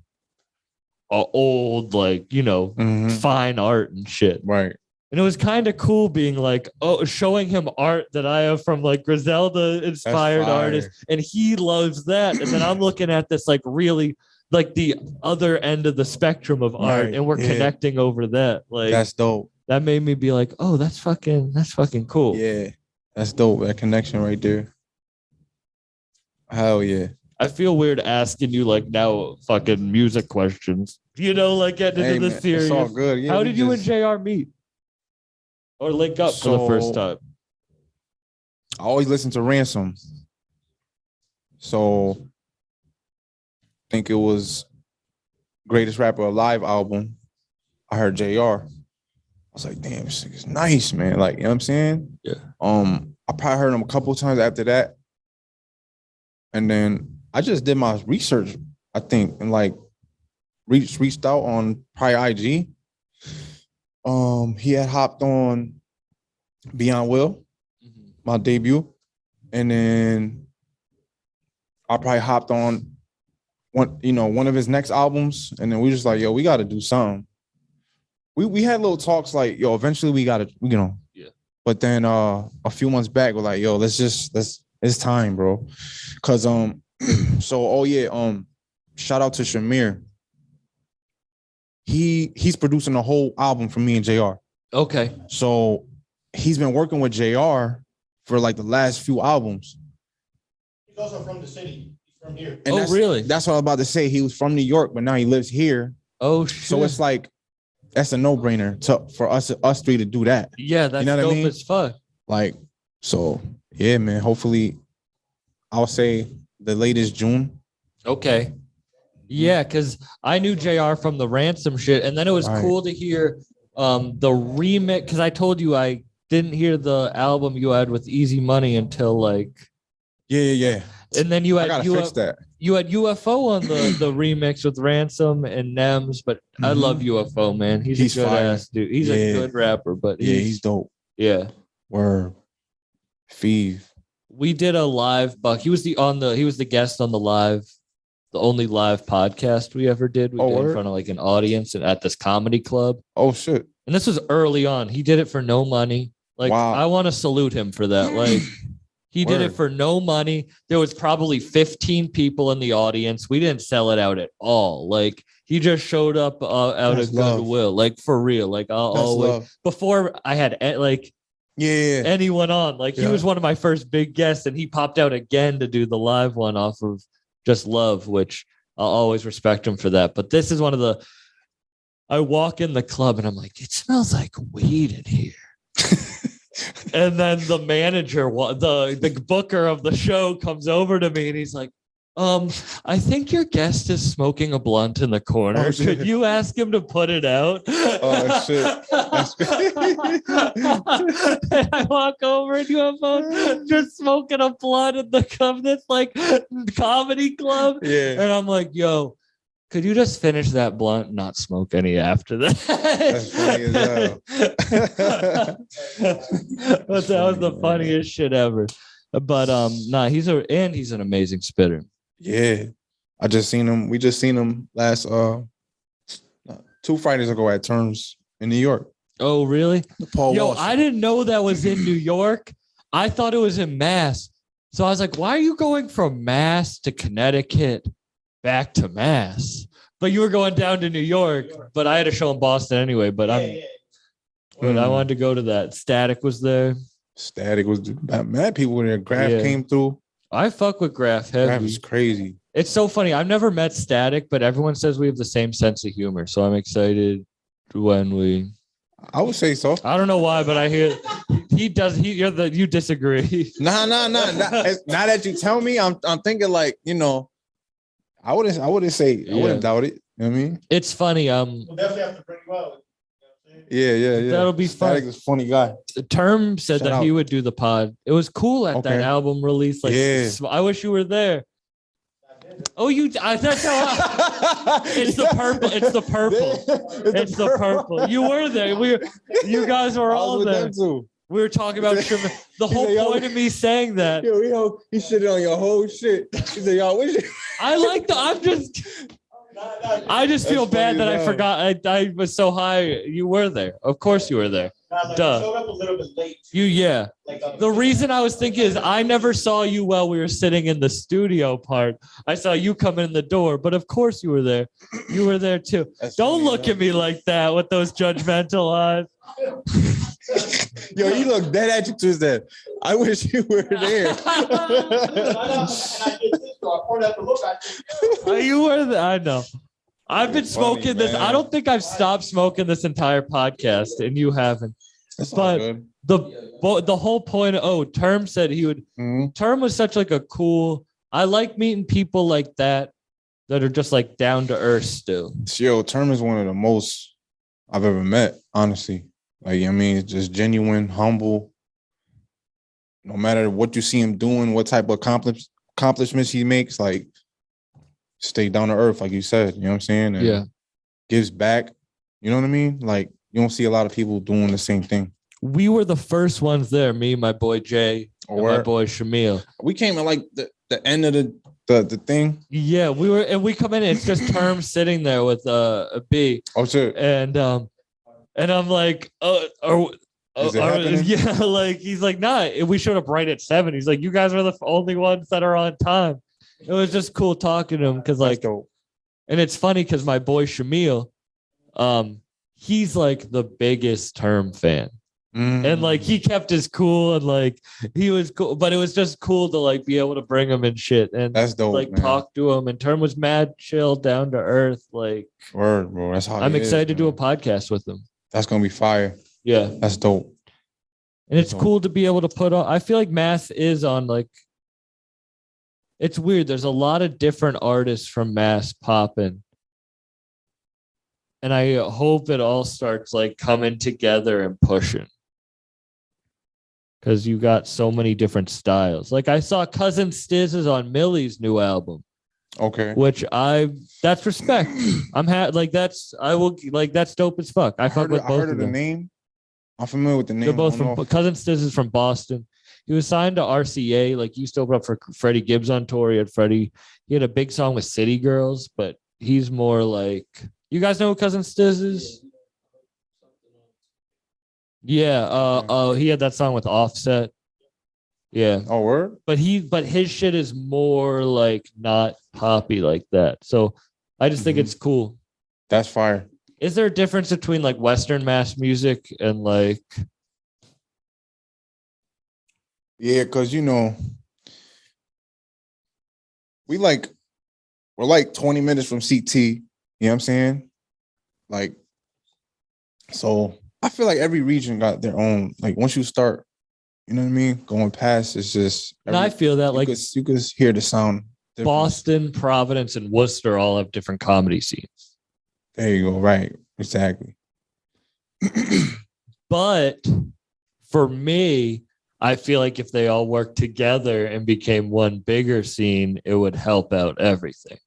old, like, fine art and shit. Right. And it was kind of cool being like, showing him art that I have from like Griselda inspired artists. And he loves that. And then I'm looking at this like really like the other end of the spectrum of art. And we're connecting over that. Like that's dope. That made me be like, oh, that's fucking cool. Yeah. That's dope. That connection right there. Hell yeah. I feel weird asking you like now fucking music questions. Like getting into the series. It's all good. Yeah, how did you and JR meet? Or link up for the first time? I always listen to Ransom. So I think it was Greatest Rapper Alive album. I heard JR. I was like, damn, this is nice, man. Like, you know what I'm saying? Yeah. I probably heard him a couple times after that. And then I just did my research, I think, and like reached out on probably IG. He had hopped on Beyond Will, my debut. And then I probably hopped on one of his next albums. And then we just like, yo, we got to do something. We had little talks like, yo, eventually we got to, But then a few months back, we're like, yo, it's time, bro. Cause shout out to Shamir. He's producing a whole album for me and JR. Okay. So he's been working with JR for like the last few albums. He's also from the city. He's from here. And really? That's what I was about to say. He was from New York, but now he lives here. Oh, shit. So it's like, that's a no-brainer for us three to do that. Yeah, that's dope as fuck. Like, so yeah, man. Hopefully, I'll say the latest June. Okay. Yeah, because I knew JR from the Ransom shit, and then it was cool to hear the remix, because I told you I didn't hear the album you had with Easy Money until like Yeah. And then you had I gotta fix that. You had UFO on the remix with Ransom and Nems, but I love UFO, man. He's a good fire. ass dude. He's a good rapper, but he's dope. Yeah. Word. Feeve. We did a live buck. He was the guest on the only live podcast we ever did. We did in front of like an audience and at this comedy club. Oh shit. And this was early on. He did it for no money. Like, wow. I want to salute him for that. Like, he did it for no money. There was probably 15 people in the audience. We didn't sell it out at all. Like, he just showed up out of goodwill. Like, for real. Like, I'll always, before I had anyone on. Like, he was one of my first big guests, and he popped out again to do the live one off of Just Love, which I'll always respect him for that. But this is one of I walk in the club and I'm like, it smells like weed in here. And then the manager, the booker of the show, comes over to me and he's like, I think your guest is smoking a blunt in the corner. Could you ask him to put it out? Oh shit. That's And I walk over and UFO just smoking a blunt in the club, this like comedy club. Yeah. And I'm like, yo, could you just finish that blunt and not smoke any after that? That's funny as hell. But that was the funniest shit ever. But he's an amazing spitter. Yeah. We just seen him last 2 Fridays ago at Terms in New York. Oh, really? Paul Walsh. I didn't know that was in New York. I thought it was in Mass. So I was like, why are you going from Mass to Connecticut back to Mass? But you were going down to New York, but I had a show in Boston anyway. But I wanted to go to that. Static was there. Static was mad people there. Graph came through. I fuck with Graph heavy. Graph is crazy. It's so funny. I've never met Static, but everyone says we have the same sense of humor. So I'm excited when I would say so. I don't know why, but I hear he does. You disagree. Nah. Now that you tell me, I'm thinking like, I wouldn't doubt it. You know what I mean? It's funny. We'll definitely have to bring you out. Yeah. That'll be fun. Static is a funny guy. Term said that he would do the pod. It was cool at that album release. Like, I wish you were there. Oh, that's how it's the purple. It's the purple. It's the purple. You were there. You guys were all there. We were talking about the whole point of me saying that. Yo, he shitted on your whole shit. He said, y'all, I just feel bad that I forgot. I was so high. You were there. Of course you were there. Duh. Showed up a little bit late. The reason I was thinking is I never saw you while we were sitting in the studio part. I saw you come in the door, but of course you were there. You were there too. Don't look at me like that with those judgmental eyes. Yo, you look dead at you Tuesday. I wish you were there. And I did this, so I pointed out the look. You were there. I know. I've been smoking this. I don't think I've stopped smoking this entire podcast, and you haven't. But the whole point. Term said he would. Term was such like a cool. I like meeting people like that are just like down to earth still. Yo, Term is one of the most I've ever met. Honestly, like it's just genuine, humble. No matter what you see him doing, what type of accomplishments he makes, like stay down to earth, like you said. You know what I'm saying? And gives back. You know what I mean? Like you don't see a lot of people doing the same thing. We were the first ones there. Me, my boy Jay, and my boy Shamil. We came at like the end of the thing. Yeah, we were, and we come in. And it's just Term sitting there with a B. Oh shit! And I'm like, Is it happening? Yeah, like he's like, nah, we showed up right at 7. He's like, you guys are the only ones that are on time. It was just cool talking to him because like, dope. and it's funny because my boy Shamil, he's like the biggest Term fan. And like he kept his cool and like he was cool, but it was just cool to like be able to bring him and shit and That's dope, like man. talk to him. And Term was mad chill, down to earth. Like Word, bro. That's how I'm he excited to is, do a man. podcast with him. That's gonna be fire. Yeah. That's dope. And it's cool to be able to put on. I feel like Mass is on like, it's weird. There's a lot of different artists from Mass popping. And I hope it all starts like coming together and pushing. Because you got so many different styles. Like I saw Cousin Stiz is on Millie's new album. Okay. Which that's respect. That's dope as fuck. I fuck with both I heard of of the them. name. I'm familiar with the name. They're both from Cousin Stiz is from Boston. He was signed to RCA. Like he used to open up for Freddie Gibbs on tour. He had a big song with City Girls, but he's more like, you guys know who Cousin Stiz is? Yeah. He had that song with Offset. Yeah. Oh, word? But his shit is more like not poppy like that. So I just think it's cool. That's fire. Is there a difference between like Western Mass music and like? Yeah, because we're like 20 minutes from CT. You know what I'm saying? Like, so I feel like every region got their own. Like once you start, you know what I mean, going past, it's just. I feel that like you could hear the sound. Difference. Boston, Providence, and Worcester all have different comedy scenes. There you go. Right. Exactly. But for me, I feel like if they all worked together and became one bigger scene, it would help out everything.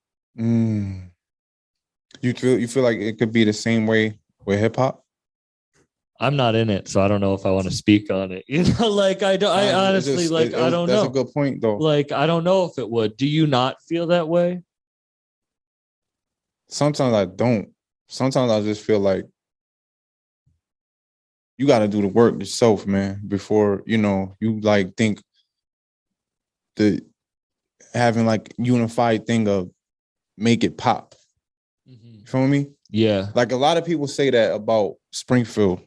You feel like it could be the same way with hip hop? I'm not in it, so I don't know if I want to speak on it. You know, like I honestly I don't know. That's a good point, though. Like I don't know if it would. Do you not feel that way? Sometimes I don't. Sometimes I just feel like you got to do the work yourself, man, before, you like think the having like unified thing of make it pop. You feel me? Yeah. Like a lot of people say that about Springfield.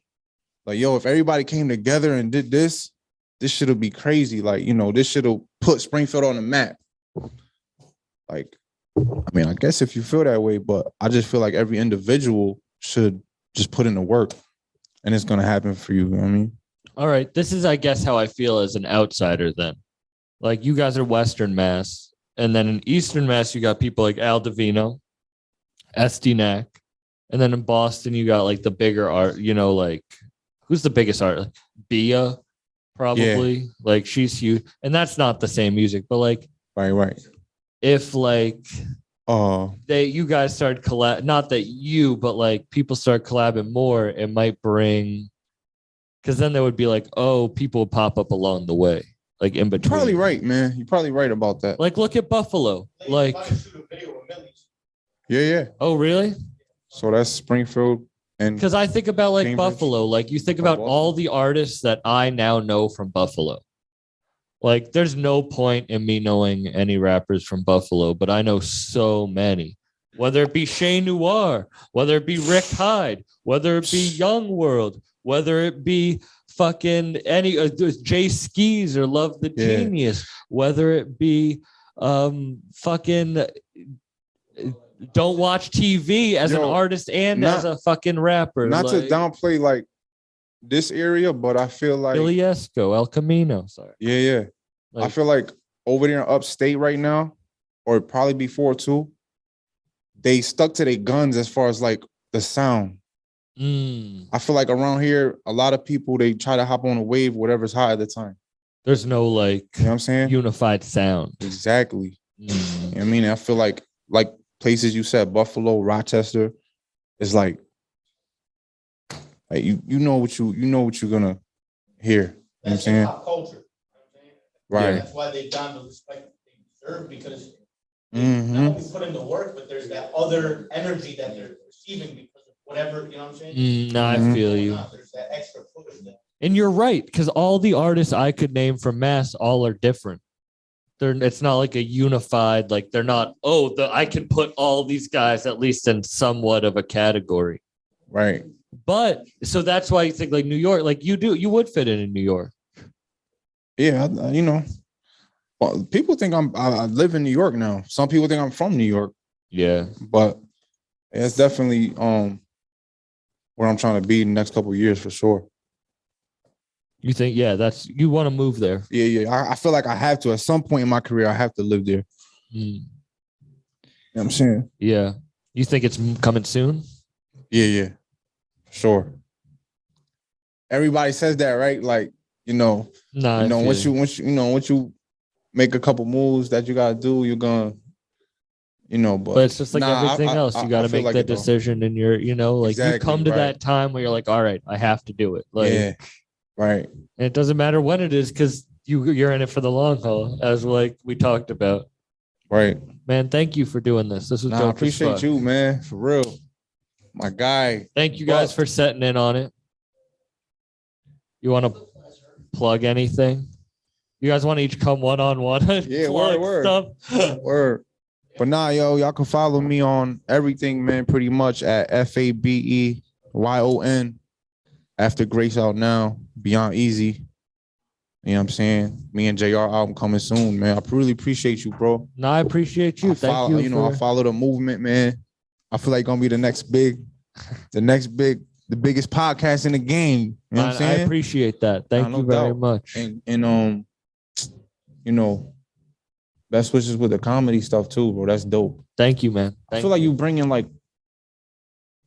Like, yo, if everybody came together and did this shit will be crazy. Like, this shit will put Springfield on the map. Like, I mean, I guess if you feel that way, but I just feel like every individual should just put in the work and it's going to happen for you. You know what I mean? All right. This is, I guess, how I feel as an outsider then. Like you guys are Western Mass. And then in Eastern Mass, you got people like Al Divino, SD Knack. And then in Boston, you got like the bigger art, like who's the biggest art? Like Bia, probably. Yeah. Like she's huge. And that's not the same music, but like right. If like you guys start not that you, but like people start collabing more, it might bring, because then there would be like, oh, people would pop up along the way, like in between. You're probably right, man. You're probably right about that. Like look at Buffalo. Like yeah. Oh, really? So that's Springfield. And because I think about like Cambridge. Buffalo, like you think about all the artists that I now know from Buffalo. Like there's no point in me knowing any rappers from Buffalo, but I know so many. Whether it be Shay Noir, whether it be Rick Hyde, whether it be Young World, whether it be fucking any Jay Skis or Love the Genius, whether it be fucking Don't Watch TV as an artist and as a fucking rapper. Not to downplay like this area, but I feel like Billy Esco, El Camino. Sorry. Yeah. Like, I feel like over there in upstate right now, or probably before too, they stuck to their guns as far as like the sound. I feel like around here, a lot of people, they try to hop on a wave, whatever's hot at the time. There's no like, you know what I'm saying? Unified sound. Exactly. You know what I mean? I feel like places you said, Buffalo, Rochester, is like you know what you're gonna hear. You know what I'm saying? Pop culture. Right. That's why they've gotten the respect they deserve, because not only put in the work, but there's that other energy that they're receiving because of whatever, you know what I'm saying? No, I feel you. There's that extra push that And you're right, because all the artists I could name from Mass all are different. It's not like a unified, like they're not, I can put all these guys at least in somewhat of a category. Right. But so that's why you think like New York, like you would fit in New York. Yeah, well, people think I live in New York now. Some people think I'm from New York. Yeah. But it's definitely where I'm trying to be in the next couple of years for sure. You think, you want to move there. Yeah. I feel like I have to. At some point in my career, I have to live there. You know what I'm saying? Yeah. You think it's coming soon? Yeah. Sure. Everybody says that, right? Like, once you make a couple moves that you gotta do, you're gonna, but it's just like everything else. You got to make like that decision, and you're, like exactly, you come to that time where you're like, all right, I have to do it. Like, yeah, right. And it doesn't matter when it is, because you're in it for the long haul, as like we talked about. Right. Man, thank you for doing this. This was dope. I appreciate you, man, for real. My guy. Thank you guys for setting in on it. You want to plug anything? You guys want to each come one-on-one? Yeah, word. Stuff? Word. But y'all can follow me on everything, man, pretty much at Fabeyon after Grace Out Now, Beyond Easy. You know what I'm saying? Me and JR album coming soon, man. I really appreciate you, bro. No, I appreciate you. Thank you. I follow the movement, man. I feel like gonna be the biggest podcast in the game. You know what I'm saying? I appreciate that. Thank you very much. And best wishes with the comedy stuff too, bro. That's dope. Thank you, man. I feel like you bring in like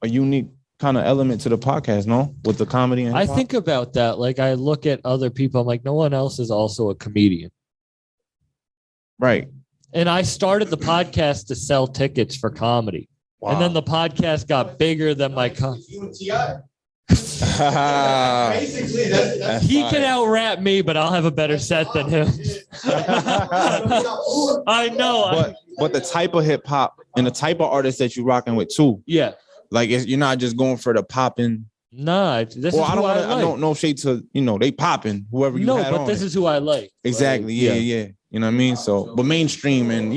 a unique kind of element to the podcast, no? With the comedy and I think about that. Like I look at other people, I'm like, no one else is also a comedian. Right. And I started the podcast to sell tickets for comedy. Wow. And then the podcast got bigger than my Basically, he can out rap me, but I'll have a better set than him. I know. But the type of hip hop and the type of artist that you're rocking with too. Yeah. Like you're not just going for the popping. Nah, this is who I like. I don't know shade to, they popping whoever you had on. This is who I like. Exactly. Like, yeah. You know what I mean? So, but mainstream and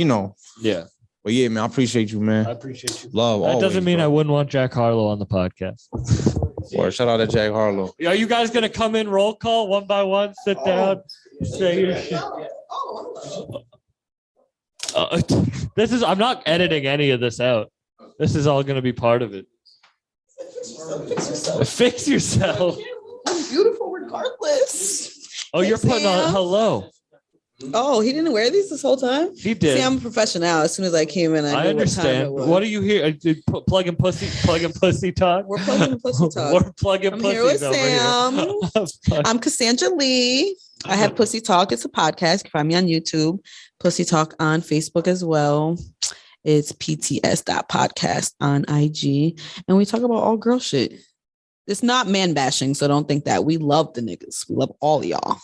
Yeah. But yeah, man, I appreciate you, man. I appreciate you. Love. That doesn't mean I wouldn't want Jack Harlow on the podcast. Or shout out to Jack Harlow. Are you guys gonna come in roll call one by one? Sit down. Say your shit. I'm not editing any of this out. This is all gonna be part of it. Fix yourself. I'm beautiful regardless. Oh, you're putting on hello. Oh, he didn't wear these this whole time? He did. See, I'm a professional. As soon as I came in, I understand. What are you here? Plugging pussy talk? We're plugging pussy talk. We're plugging I'm pussy here with Sam. I'm Cassandra Lee. I have Pussy Talk. It's a podcast. You can find me on YouTube. Pussy Talk on Facebook as well. It's pts.podcast on IG. And we talk about all girl shit. It's not man bashing, so don't think that. We love the niggas. We love all of y'all.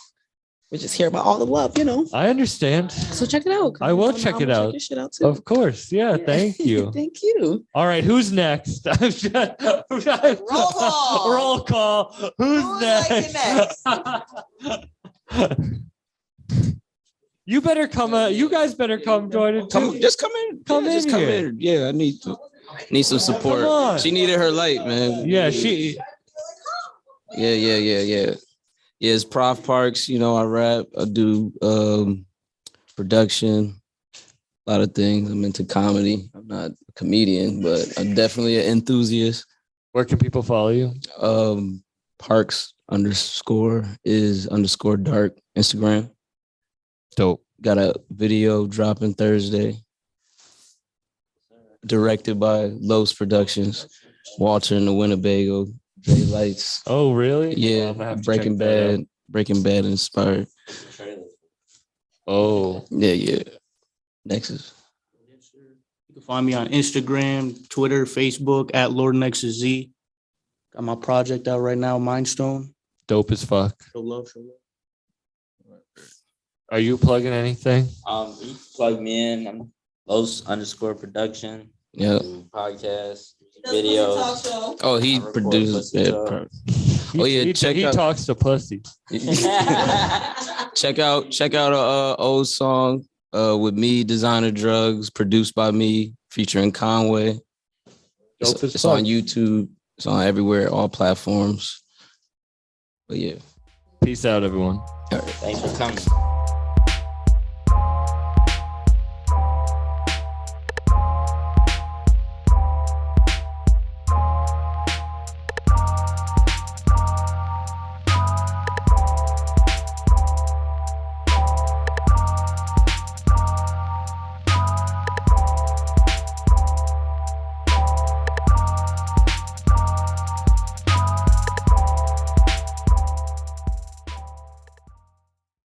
We're just here about all the love, I understand. So check it out. I will check it out. Check your shit out too. Of course. Yeah. Thank you. Thank you. All right. Who's next? Roll call. Who's next? You better come. You guys better come join it too. Just come in. Come in. Yeah, I need some support. She needed her light, man. Yeah, Yeah. Yeah, it's Prof Parks. I rap. I do production, a lot of things. I'm into comedy. I'm not a comedian, but I'm definitely an enthusiast. Where can people follow you? Parks _is _dark Instagram. Dope. Got a video dropping Thursday. Directed by Los Productions. Walter in the Winnebago. Day Lights. Oh, really? Yeah. Breaking Bad inspired. Oh. Yeah. Nexus. You can find me on Instagram, Twitter, Facebook at Lord Nexus Z. Got my project out right now, Mindstone. Dope as fuck. Show love. Are you plugging anything? You can plug me in. I'm Los _production. Yeah. Podcast, videos. Oh, he produced it. He talks to pussy. check out a old song with me, Designer Drugs, produced by me, featuring Conway. It's on YouTube. It's on everywhere, all platforms. But yeah. Peace out, everyone. Thanks for coming.